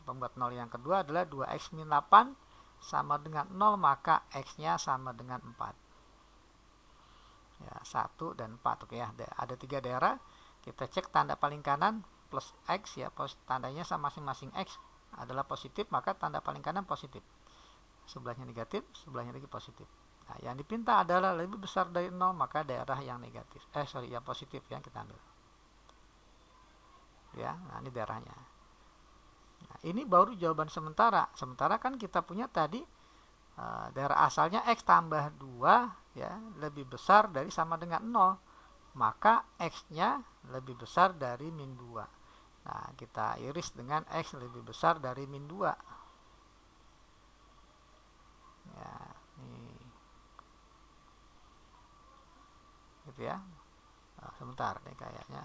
pembuat 0 yang kedua adalah 2x min 8 sama dengan 0, maka x-nya sama dengan 4. Ya, 1 dan 4. Oke ya, ada 3 daerah. kita cek tanda paling kanan plus X ya, tandanya sama masing-masing X adalah positif, maka tanda paling kanan positif. Sebelahnya negatif, sebelahnya lagi positif. Nah, yang dipinta adalah lebih besar dari 0, maka daerah yang negatif. Yang positif ya kita ambil. Ya, nah ini daerahnya. Nah, ini baru jawaban sementara. Sementara kan kita punya tadi daerah asalnya X tambah 2 ya, lebih besar dari sama dengan 0. Maka X-nya lebih besar dari min 2. Nah, kita iris dengan X lebih besar dari min 2. Ya, nih. Gitu ya. Nah, sebentar nih kayaknya.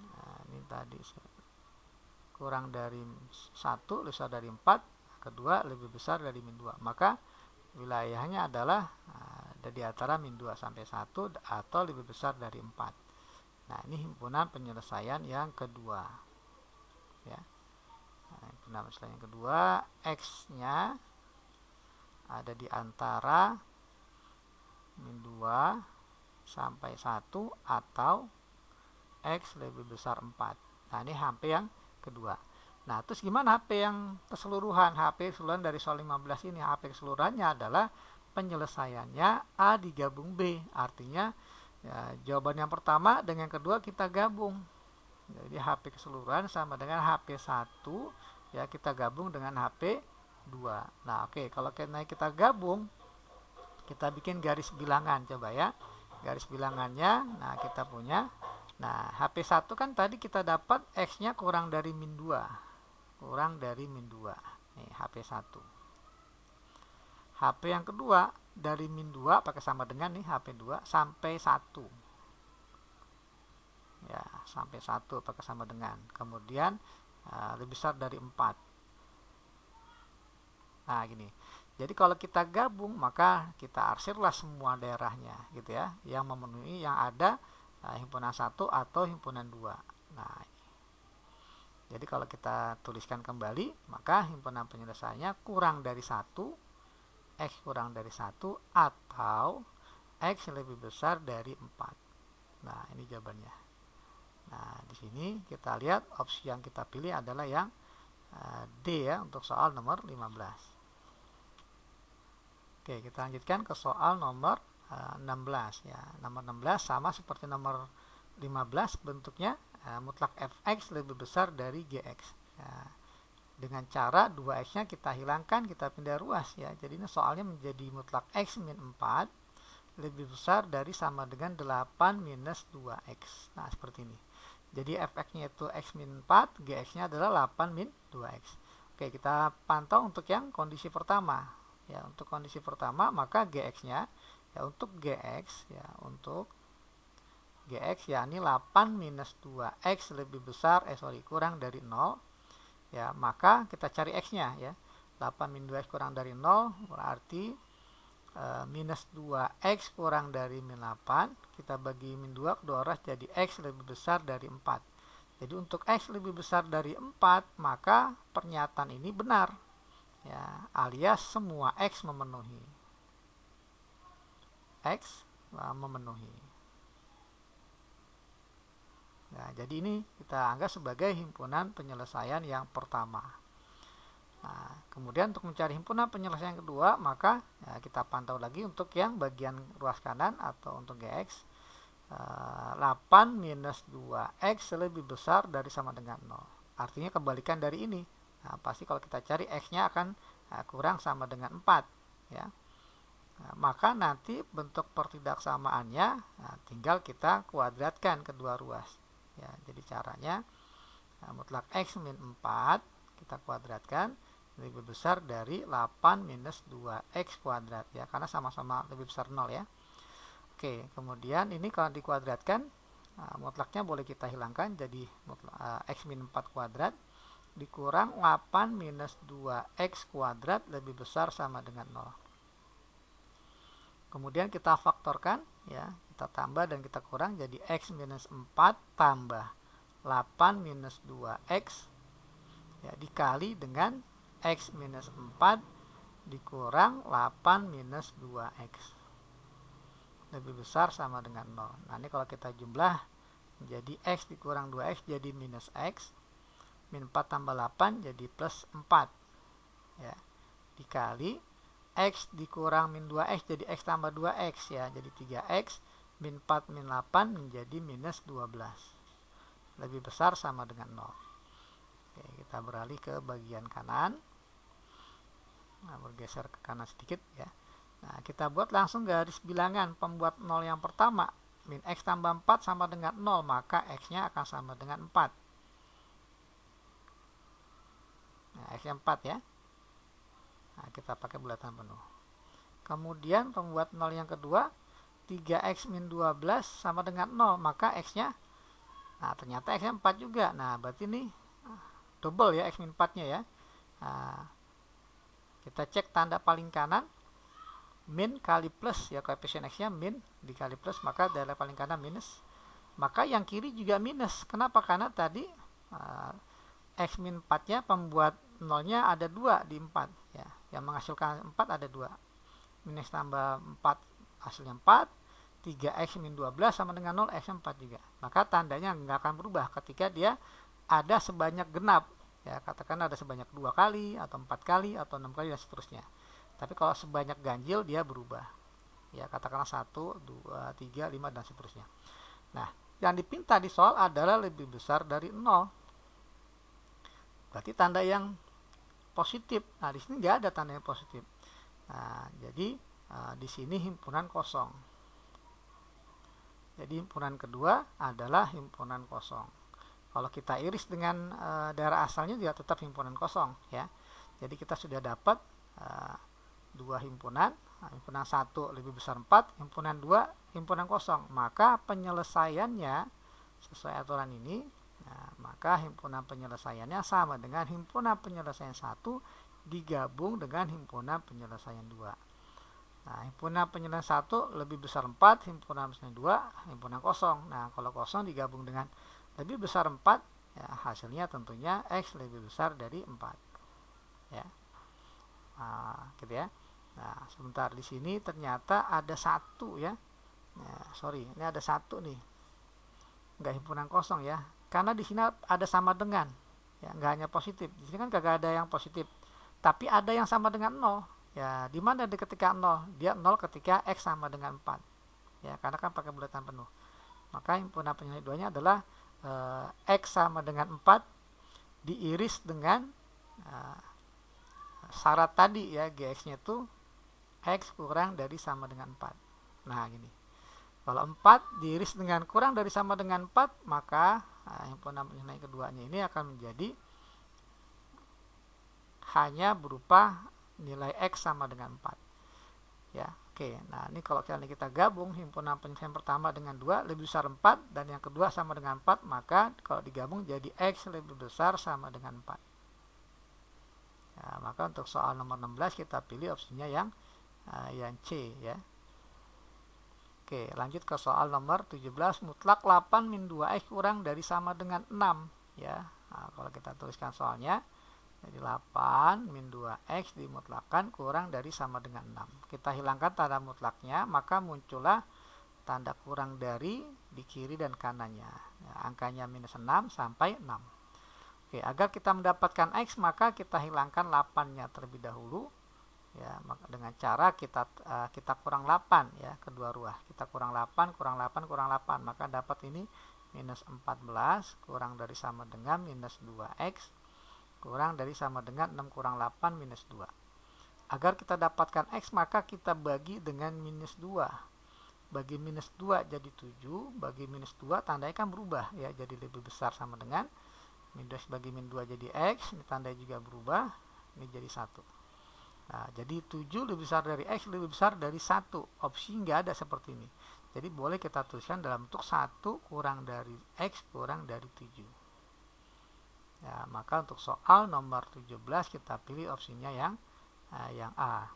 Nah, ini tadi kurang dari 1, besar dari 4. Kedua, lebih besar dari min 2. Maka wilayahnya adalah ada di antara min 2 sampai 1 atau lebih besar dari 4. Nah, ini himpunan penyelesaian yang kedua. Ya. Nah, himpunan penyelesaian yang kedua, X-nya ada di antara min 2 sampai 1 atau X lebih besar 4. Nah, ini HP yang kedua. Nah, terus gimana HP yang keseluruhan? HP keseluruhan dari soal 15 ini, HP keseluruhannya adalah penyelesaiannya A digabung B. Artinya ya, jawaban yang pertama dengan yang kedua kita gabung. Jadi HP keseluruhan sama dengan HP 1 ya, kita gabung dengan HP 2. Nah, oke, kalau kita gabung, kita bikin garis bilangan coba ya. Garis bilangannya, nah kita punya, nah HP 1 kan tadi kita dapat X-nya kurang dari min 2. Kurang dari min 2. Nih, HP 1. HP yang kedua dari min 2 pakai sama dengan nih HP 2 sampai 1. Ya, sampai 1 pakai sama dengan. Kemudian lebih besar dari 4. Nah, gini. Jadi kalau kita gabung, maka kita arsirlah semua daerahnya gitu ya, yang memenuhi yang ada himpunan 1 atau himpunan 2. Nah, jadi kalau kita tuliskan kembali, maka himpunan penyelesaiannya kurang dari 1, X kurang dari 1, atau X lebih besar dari 4. Nah, ini jawabannya. Nah, di sini kita lihat opsi yang kita pilih adalah yang D ya, untuk soal nomor 15. Oke, kita lanjutkan ke soal nomor 16 ya. Nomor 16 sama seperti nomor 15 bentuknya, mutlak fx lebih besar dari gx ya, dengan cara 2x-nya kita hilangkan, kita pindah ruas ya. Jadi ini soalnya menjadi mutlak x min 4 lebih besar dari sama dengan 8 minus 2x. Nah, seperti ini. Jadi fx-nya itu x min 4, gx-nya adalah 8 min 2x. Oke, kita pantau untuk yang kondisi pertama ya. Untuk kondisi pertama, maka gx-nya ya, untuk gx ya, untuk gx yakni 8 minus 2x lebih besar kurang dari 0 ya, maka kita cari x-nya ya. 8 min 2x kurang dari 0 berarti minus 2x kurang dari min 8, kita bagi min 2 kedua arah jadi x lebih besar dari 4. Jadi untuk x lebih besar dari 4, maka pernyataan ini benar ya, alias semua x memenuhi. X memenuhi. Nah, jadi ini kita anggap sebagai himpunan penyelesaian yang pertama. Nah, kemudian untuk mencari himpunan penyelesaian kedua, maka ya, kita pantau lagi untuk yang bagian ruas kanan atau untuk gx. 8 minus 2x lebih besar dari sama dengan 0. Artinya kebalikan dari ini. Nah, pasti kalau kita cari x-nya akan kurang sama dengan 4 ya. Nah, maka nanti bentuk pertidaksamaannya tinggal kita kuadratkan kedua ruas ya. Jadi caranya mutlak x min 4 kita kuadratkan lebih besar dari 8 minus 2x kuadrat ya, karena sama-sama lebih besar 0 ya. Oke, kemudian ini kalau dikuadratkan mutlaknya boleh kita hilangkan, jadi x min 4 kuadrat dikurang 8 minus 2x kuadrat lebih besar sama dengan 0. Kemudian kita faktorkan ya, kita tambah dan kita kurang jadi x minus 4 tambah 8 minus 2x ya, dikali dengan x minus 4 dikurang 8 minus 2x. lebih besar sama dengan 0. Nah, ini kalau kita jumlah jadi X dikurang 2X jadi minus X, min 4 tambah 8 jadi plus 4 ya, dikali X dikurang min 2X jadi X tambah 2X ya, jadi 3X, min 4 min 8 menjadi minus 12, lebih besar sama dengan 0. Oke, kita beralih ke bagian kanan. Nah, bergeser ke kanan sedikit ya. Nah, kita buat langsung garis bilangan pembuat 0 yang pertama. Min X tambah 4 sama dengan 0, maka X-nya akan sama dengan 4. Nah, X-nya 4 ya. Nah, kita pakai bulatan penuh. Kemudian pembuat 0 yang kedua, 3X min 12 sama dengan 0, maka X-nya, nah ternyata X-nya 4 juga. Nah, berarti ini double ya, X min 4-nya ya. Nah, kita cek tanda paling kanan, min kali plus ya, koefisien X-nya min dikali plus, maka tanda paling kanan minus. Maka yang kiri juga minus. Kenapa? Karena tadi X min 4-nya pembuat 0-nya ada 2 di 4 ya. Yang menghasilkan 4 ada 2. Min X tambah 4 hasilnya 4. 3X min 12 sama dengan 0, X 4 juga. Maka tandanya nggak akan berubah ketika dia ada sebanyak genap. Ya, katakan ada sebanyak 2 kali, atau 4 kali, atau 6 kali, dan seterusnya. Tapi kalau sebanyak ganjil, dia berubah. Ya, katakanlah 1, 2, 3, 5, dan seterusnya. Nah, yang dipinta di soal adalah lebih besar dari 0. Berarti tanda yang positif. Nah, di sini nggak ada tanda yang positif. Nah, jadi di sini himpunan kosong. Jadi himpunan kedua adalah himpunan kosong. Kalau kita iris dengan daerah asalnya juga tetap himpunan kosong ya. Jadi kita sudah dapat dua himpunan. Himpunan 1 lebih besar 4, himpunan 2 himpunan kosong. Maka penyelesaiannya sesuai aturan ini, maka himpunan penyelesaiannya sama dengan himpunan penyelesaian 1 digabung dengan himpunan penyelesaian 2. Nah, himpunan penyelesaian 1 lebih besar 4, himpunan penyelesaian 2 himpunan kosong. Nah, kalau kosong digabung dengan lebih besar 4, ya, hasilnya tentunya X lebih besar dari 4 ya. Nah, gitu ya. Nah, sebentar, di sini ternyata ada 1 ya. Nah, sorry, ini ada 1 nih, nggak himpunan kosong ya, karena di sini ada sama dengan ya, nggak hanya positif. Di sini kan kagak ada yang positif, tapi ada yang sama dengan 0 ya. Di mana di ketika 0? Dia 0 ketika X sama dengan 4 ya, karena kan pakai bulatan penuh. Maka himpunan penyelesaian 2-nya adalah X sama dengan 4 diiris dengan syarat tadi ya, GX-nya itu X kurang dari sama dengan 4. Nah, gini. Kalau 4 diiris dengan kurang dari sama dengan 4, maka himpunan penyelesaian keduanya ini akan menjadi hanya berupa nilai X sama dengan 4 ya. Oke, nah ini kalau kita gabung himpunan penyelesaian pertama dengan 2 lebih besar 4, dan yang kedua sama dengan 4, maka kalau digabung jadi X lebih besar sama dengan 4 ya. Maka untuk soal nomor 16 kita pilih opsinya yang C ya. Oke, lanjut ke soal nomor 17. Mutlak 8 min 2X kurang dari sama dengan 6 ya. Nah, kalau kita tuliskan soalnya, jadi 8 min 2X dimutlakkan kurang dari sama dengan 6. Kita hilangkan tanda mutlaknya, maka muncullah tanda kurang dari di kiri dan kanannya ya, angkanya minus 6 sampai 6. Oke, agar kita mendapatkan X, maka kita hilangkan 8-nya terlebih dahulu ya, dengan cara kita kurang 8 ya, kedua ruas. Kita kurang 8, kurang 8, kurang 8, maka dapat ini minus 14 kurang dari sama dengan minus 2X kurang dari sama dengan 6 kurang 8 minus 2. Agar kita dapatkan X, maka kita bagi dengan minus 2. Bagi minus 2 jadi 7, bagi minus 2 tandanya kan berubah ya, jadi lebih besar sama dengan minus, bagi min 2 jadi X, ini tandanya juga berubah, ini jadi 1. Nah, jadi 7 lebih besar dari X lebih besar dari 1. Opsi nggak ada seperti ini. Jadi boleh kita tuliskan dalam bentuk 1 kurang dari X kurang dari 7. Ya, maka untuk soal nomor 17 kita pilih opsinya yang A.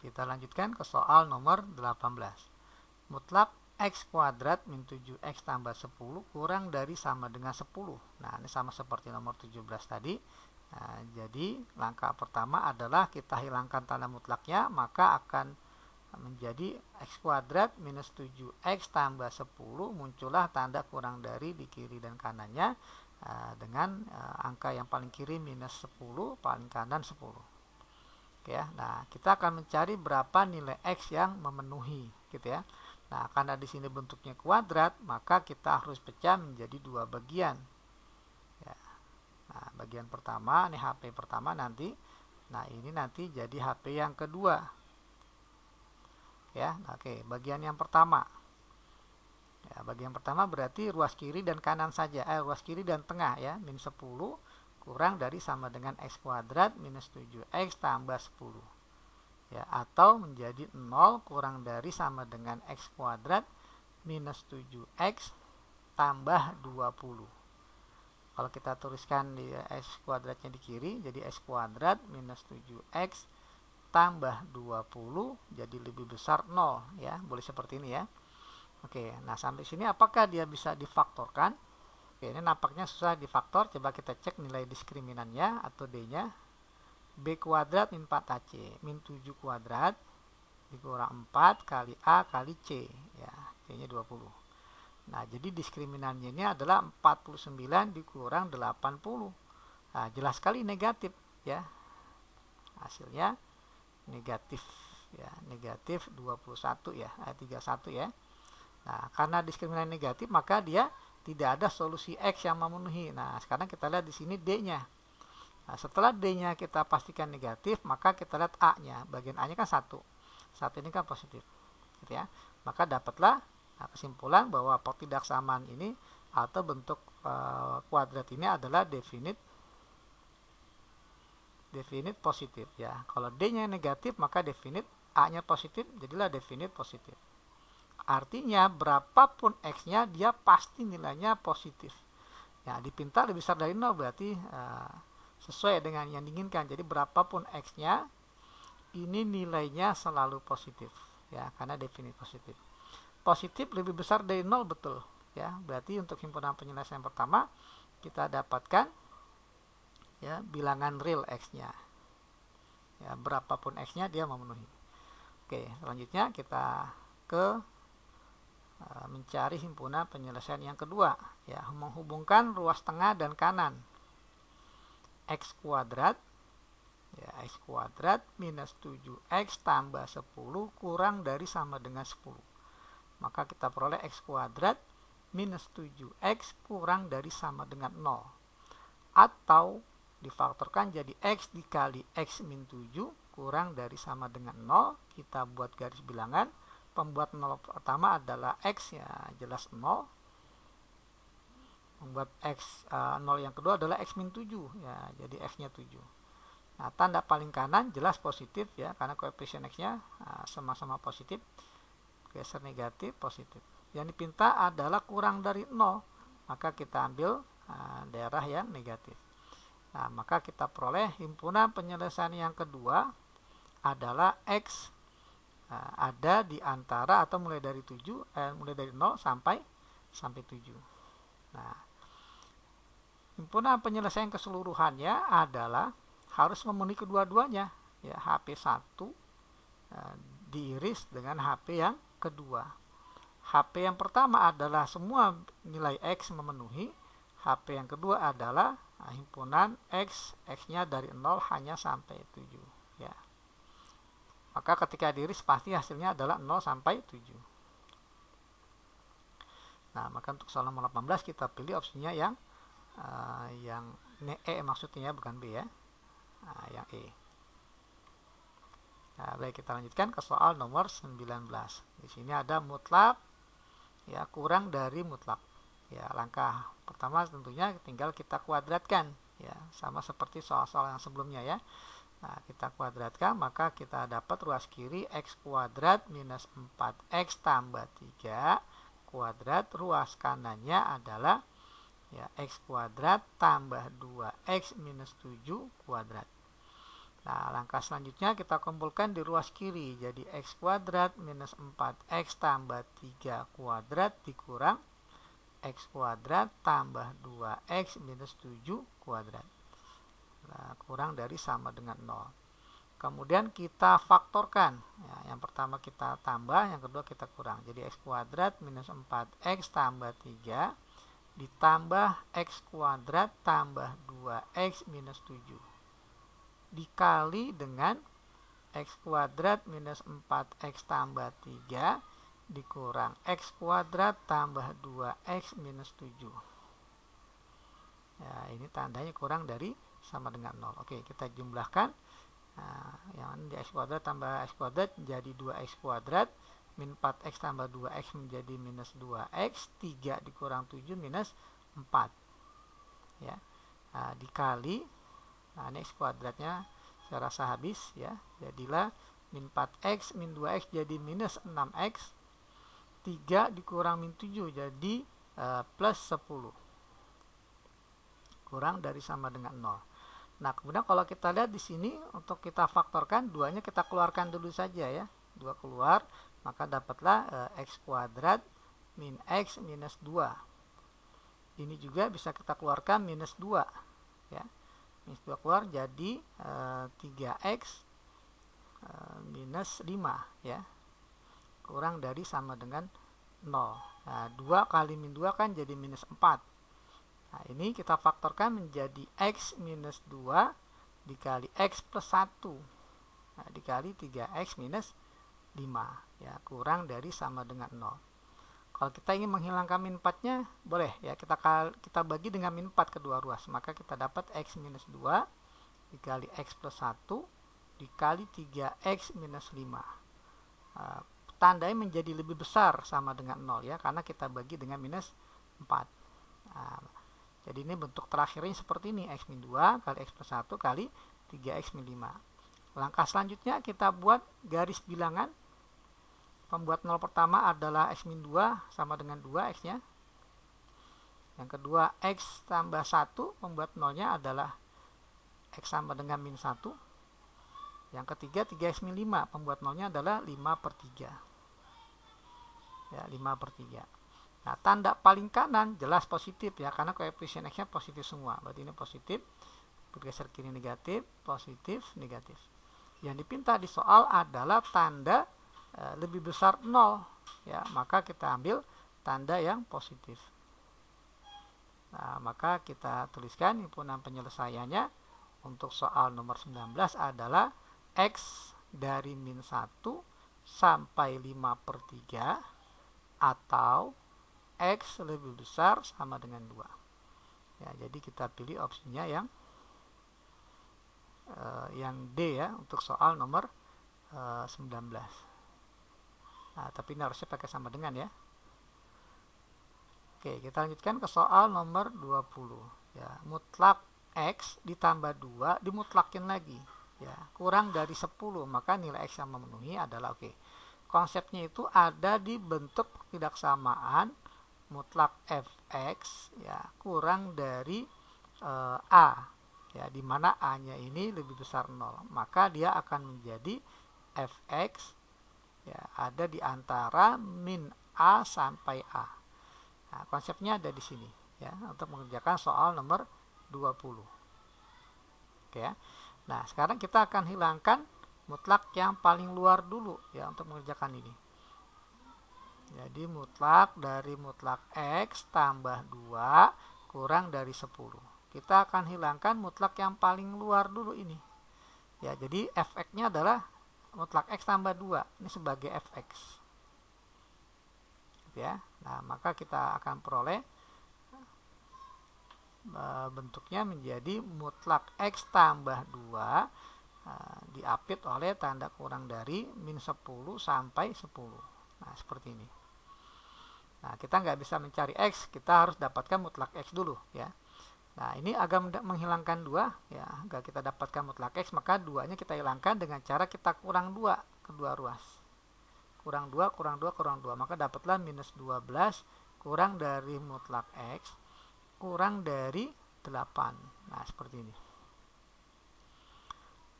Kita lanjutkan ke soal nomor 18. Mutlak X kuadrat min 7X tambah 10 kurang dari sama dengan 10. Nah, ini sama seperti nomor 17 tadi. Nah, jadi langkah pertama adalah kita hilangkan tanda mutlaknya, maka akan menjadi x kuadrat minus 7x tambah 10, muncullah tanda kurang dari di kiri dan kanannya dengan angka yang paling kiri minus 10, paling kanan 10. Ya, nah kita akan mencari berapa nilai x yang memenuhi, gitu ya. Nah, karena di sini bentuknya kuadrat, maka kita harus pecah menjadi dua bagian. Ya. Nah, bagian pertama, ini HP pertama nanti. Nah, ini nanti jadi HP yang kedua. Ya, oke, bagian yang pertama. Ya, bagian pertama berarti ruas kiri dan kanan saja. Ruas kiri dan tengah ya, min 10 kurang dari sama dengan x kuadrat minus 7x tambah 10. Ya, atau menjadi 0 kurang dari sama dengan x kuadrat minus 7x tambah 20. Kalau kita tuliskan di x kuadratnya di kiri, jadi x kuadrat minus 7x tambah 20 jadi lebih besar 0 ya, boleh seperti ini ya. Oke, nah sampai sini apakah dia bisa difaktorkan? Oke, ini nampaknya susah difaktor. Coba kita cek nilai diskriminannya atau D-nya. B kuadrat min 4AC min 7 kuadrat dikurang 4 kali A kali C ya, C-nya 20. Nah, jadi diskriminannya ini adalah 49 dikurang 80. Nah, jelas sekali negatif ya. Hasilnya negatif ya, negatif 21 ya, 31 ya. Nah, karena diskriminan negatif maka dia tidak ada solusi X yang memenuhi. Nah, sekarang kita lihat di sini D-nya. Nah, setelah D-nya kita pastikan negatif, maka kita lihat A-nya. Bagian A-nya kan 1. 1 ini kan positif. Gitu ya. Maka dapatlah kesimpulan bahwa pertidaksamaan ini atau bentuk kuadrat ini adalah definite positif ya. Kalau D-nya negatif maka definite, A-nya positif, jadilah definite positif. Artinya berapapun X-nya dia pasti nilainya positif. Ya, dipinta lebih besar dari 0 berarti sesuai dengan yang diinginkan. Jadi berapapun X-nya ini nilainya selalu positif ya, karena definite positif. Positif lebih besar dari 0 betul ya. Berarti untuk himpunan penyelesaian pertama kita dapatkan ya bilangan real X-nya ya, berapapun X-nya dia memenuhi. Oke, selanjutnya kita ke mencari himpunan penyelesaian yang kedua ya, menghubungkan ruas tengah dan kanan. X kuadrat ya, X kuadrat minus 7X tambah 10 kurang dari sama dengan 10. Maka kita peroleh X kuadrat minus 7X kurang dari sama dengan 0. Atau difaktorkan jadi X dikali X min 7 kurang dari sama dengan 0. Kita buat garis bilangan. Pembuat 0 pertama adalah X ya, jelas 0. Membuat X 0 yang kedua adalah X min 7 ya, jadi X-nya 7. Nah, tanda paling kanan jelas positif ya, karena koefisien X-nya sama-sama positif. Geser negatif, positif. Yang dipinta adalah kurang dari 0, maka kita ambil daerah yang negatif. Nah, maka kita peroleh himpunan penyelesaian yang kedua adalah X ada di antara atau mulai dari 0 sampai 7. Nah, himpunan penyelesaian keseluruhannya adalah harus memenuhi kedua-duanya ya, HP1 diiris dengan HP yang kedua. HP yang pertama adalah semua nilai X memenuhi. HP yang kedua adalah himpunan X-nya dari 0 hanya sampai 7 ya. Maka ketika diiris pasti hasilnya adalah 0 sampai 7. Nah, maka untuk soal nomor 18 kita pilih opsinya yang E maksudnya bukan B ya. Nah, yang E. Nah, baik, kita lanjutkan ke soal nomor 19. Di sini ada mutlak ya, kurang dari mutlak. Ya, langkah pertama tentunya tinggal kita kuadratkan ya, sama seperti soal-soal yang sebelumnya ya. Nah, kita kuadratkan maka kita dapat ruas kiri X kuadrat minus 4X tambah 3 kuadrat, ruas kanannya adalah ya X kuadrat tambah 2X minus 7 kuadrat. Nah, langkah selanjutnya kita kumpulkan di ruas kiri, jadi X kuadrat minus 4X tambah 3 kuadrat dikurang X kuadrat tambah 2X minus 7 kuadrat. Nah, kurang dari sama dengan 0. kemudian kita faktorkan. Ya, yang pertama kita tambah, yang kedua kita kurang. Jadi x kuadrat minus 4x tambah 3 ditambah x kuadrat tambah 2x minus 7 dikali dengan x kuadrat minus 4x tambah 3 dikurang x kuadrat tambah 2x minus 7. Ya, ini tandanya kurang dari sama dengan 0. Oke, kita jumlahkan. Nah, yang ini x kuadrat tambah x kuadrat menjadi 2x kuadrat, min 4x tambah 2x menjadi minus 2x, 3 dikurang 7 minus 4. Ya. Nah, dikali, nah ini x kuadratnya saya rasa habis ya, jadilah min 4x min 2x jadi minus 6x, 3 dikurang min 7 jadi plus 10, kurang dari sama dengan 0. Nah, kemudian kalau kita lihat di sini untuk kita faktorkan, duanya kita keluarkan dulu saja ya. 2 keluar, maka dapatlah x kuadrat min x minus 2. Ini juga bisa kita keluarkan minus 2 ya. Minus 2 keluar jadi 3x minus 5 ya. Kurang dari sama dengan 0. Nah, 2 kali min 2 kan jadi minus 4. Nah, ini kita faktorkan menjadi x minus 2 dikali x plus 1. Nah, dikali 3x minus 5. Ya, kurang dari sama dengan 0. Kalau kita ingin menghilangkan min 4-nya, boleh ya, kita bagi dengan min 4 kedua ruas. Maka kita dapat x minus 2 dikali x plus 1 dikali 3x minus 5. Tandanya menjadi lebih besar sama dengan 0 ya, karena kita bagi dengan minus 4. Jadi ini bentuk terakhirnya seperti ini, x min 2 kali x plus 1 kali 3x min 5. Langkah selanjutnya kita buat garis bilangan. Pembuat 0 pertama adalah x min 2 sama dengan 2 x-nya. Yang kedua x tambah 1, pembuat 0-nya adalah x sama dengan min 1. Yang ketiga 3x min 5, pembuat 0-nya adalah 5/3. Ya, 5/3. Nah, tanda paling kanan jelas positif ya, karena koefisien x-nya positif semua. Berarti ini positif, bergeser kiri negatif, positif, negatif. Yang dipinta di soal adalah tanda lebih besar 0 ya, maka kita ambil tanda yang positif. Nah, maka kita tuliskan himpunan penyelesaiannya untuk soal nomor 19 adalah x dari min 1 sampai 5/3 atau x lebih besar sama dengan 2. Ya, jadi kita pilih opsinya yang D ya untuk soal nomor 19. Nah, tapi ini harusnya pakai sama dengan ya. Oke, kita lanjutkan ke soal nomor 20 ya. Mutlak x ditambah 2 dimutlakin lagi ya, kurang dari 10, maka nilai x yang memenuhi adalah oke. Konsepnya itu ada di bentuk ketidaksamaan mutlak fx ya kurang dari a ya, di mana a-nya ini lebih besar 0, maka dia akan menjadi fx ya ada di antara min a sampai a. Nah, konsepnya ada di sini ya untuk mengerjakan soal nomor 20. Oke ya. Nah, sekarang kita akan hilangkan mutlak yang paling luar dulu ya untuk mengerjakan ini. Jadi mutlak dari mutlak x tambah 2 kurang dari 10. Kita akan hilangkan mutlak yang paling luar dulu ini. Ya, jadi fx-nya adalah mutlak x tambah 2. Ini sebagai fx. Ya. Nah, maka kita akan peroleh bentuknya menjadi mutlak x tambah 2 diapit oleh tanda kurang dari min 10 sampai 10. Nah, seperti ini. Nah, kita nggak bisa mencari x, kita harus dapatkan mutlak x dulu ya. Nah, ini agar menghilangkan 2 ya, agar kita dapatkan mutlak x, maka 2-nya kita hilangkan dengan cara kita kurang 2 kedua ruas. Kurang 2, kurang 2, kurang 2, maka dapatlah minus 12 kurang dari mutlak x kurang dari 8. Nah, seperti ini.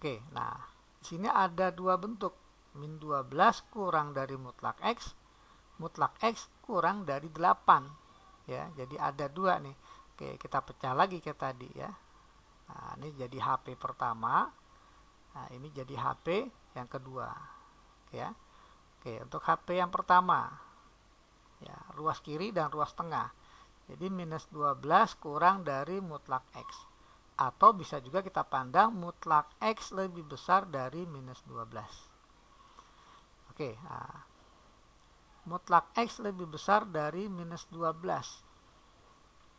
Oke, nah di sini ada dua bentuk, min 12 kurang dari mutlak x kurang dari 8 ya. Jadi ada dua nih. Oke, kita pecah lagi kayak tadi ya. Nah, ini jadi HP pertama. Nah, ini jadi HP yang kedua. Oke ya. Oke, untuk HP yang pertama, ya, ruas kiri dan ruas tengah. Jadi minus 12 kurang dari mutlak X. Atau bisa juga kita pandang mutlak X lebih besar dari minus 12. Oke, nah, mutlak X lebih besar dari minus 12.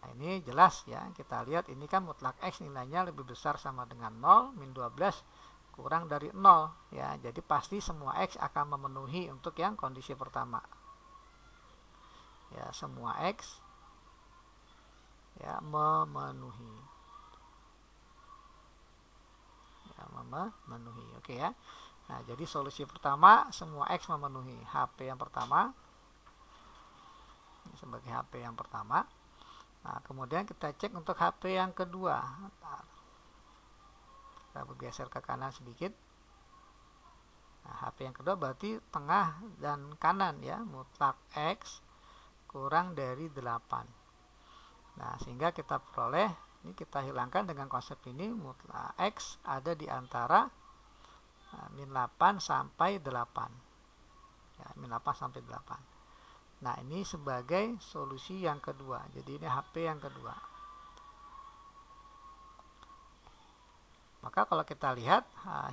Nah, ini jelas ya, kita lihat ini kan mutlak X nilainya lebih besar sama dengan 0, min 12 kurang dari 0 ya. Jadi pasti semua X akan memenuhi untuk yang kondisi pertama. Ya, semua X ya memenuhi. Ya, memenuhi. Oke ya. Nah, jadi solusi pertama semua X memenuhi. HP yang pertama sebagai HP yang pertama. Nah, kemudian kita cek untuk HP yang kedua. Kita bergeser ke kanan sedikit. Nah, HP yang kedua berarti tengah dan kanan ya, mutlak X kurang dari 8. Nah, sehingga kita peroleh, ini kita hilangkan dengan konsep ini, mutlak X ada di antara min 8 sampai 8. Ya, min 8 sampai 8. Nah, ini sebagai solusi yang kedua. Jadi ini HP yang kedua. Maka kalau kita lihat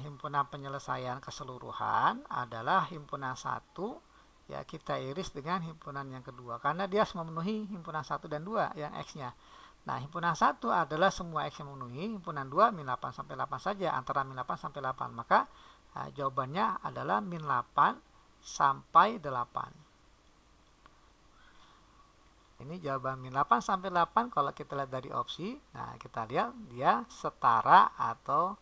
himpunan penyelesaian keseluruhan adalah himpunan 1, ya kita iris dengan himpunan yang kedua karena dia harus memenuhi himpunan 1 dan 2 yang X-nya. Nah, himpunan 1 adalah semua X yang memenuhi, himpunan 2 min 8 sampai 8 saja, antara min 8 sampai 8. Maka jawabannya adalah min 8 sampai 8. Ini jawaban min 8 sampai 8 kalau kita lihat dari opsi. Nah, kita lihat dia setara atau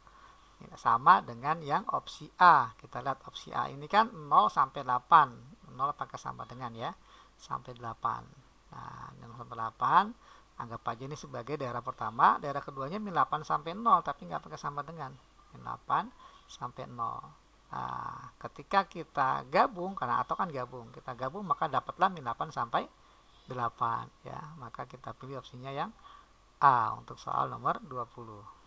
sama dengan yang opsi A. Kita lihat opsi A ini kan 0 sampai 8. 0 pakai sama dengan ya, sampai 8. Nah, 0 sampai 8 anggap aja ini sebagai daerah pertama. Daerah keduanya min 8 sampai 0, tapi nggak pakai sama dengan. Min 8 sampai 0. Nah, ketika kita gabung, karena atau kan gabung, kita gabung maka dapatlah min 8 sampai 8 ya. Maka kita pilih opsinya yang A untuk soal nomor 20.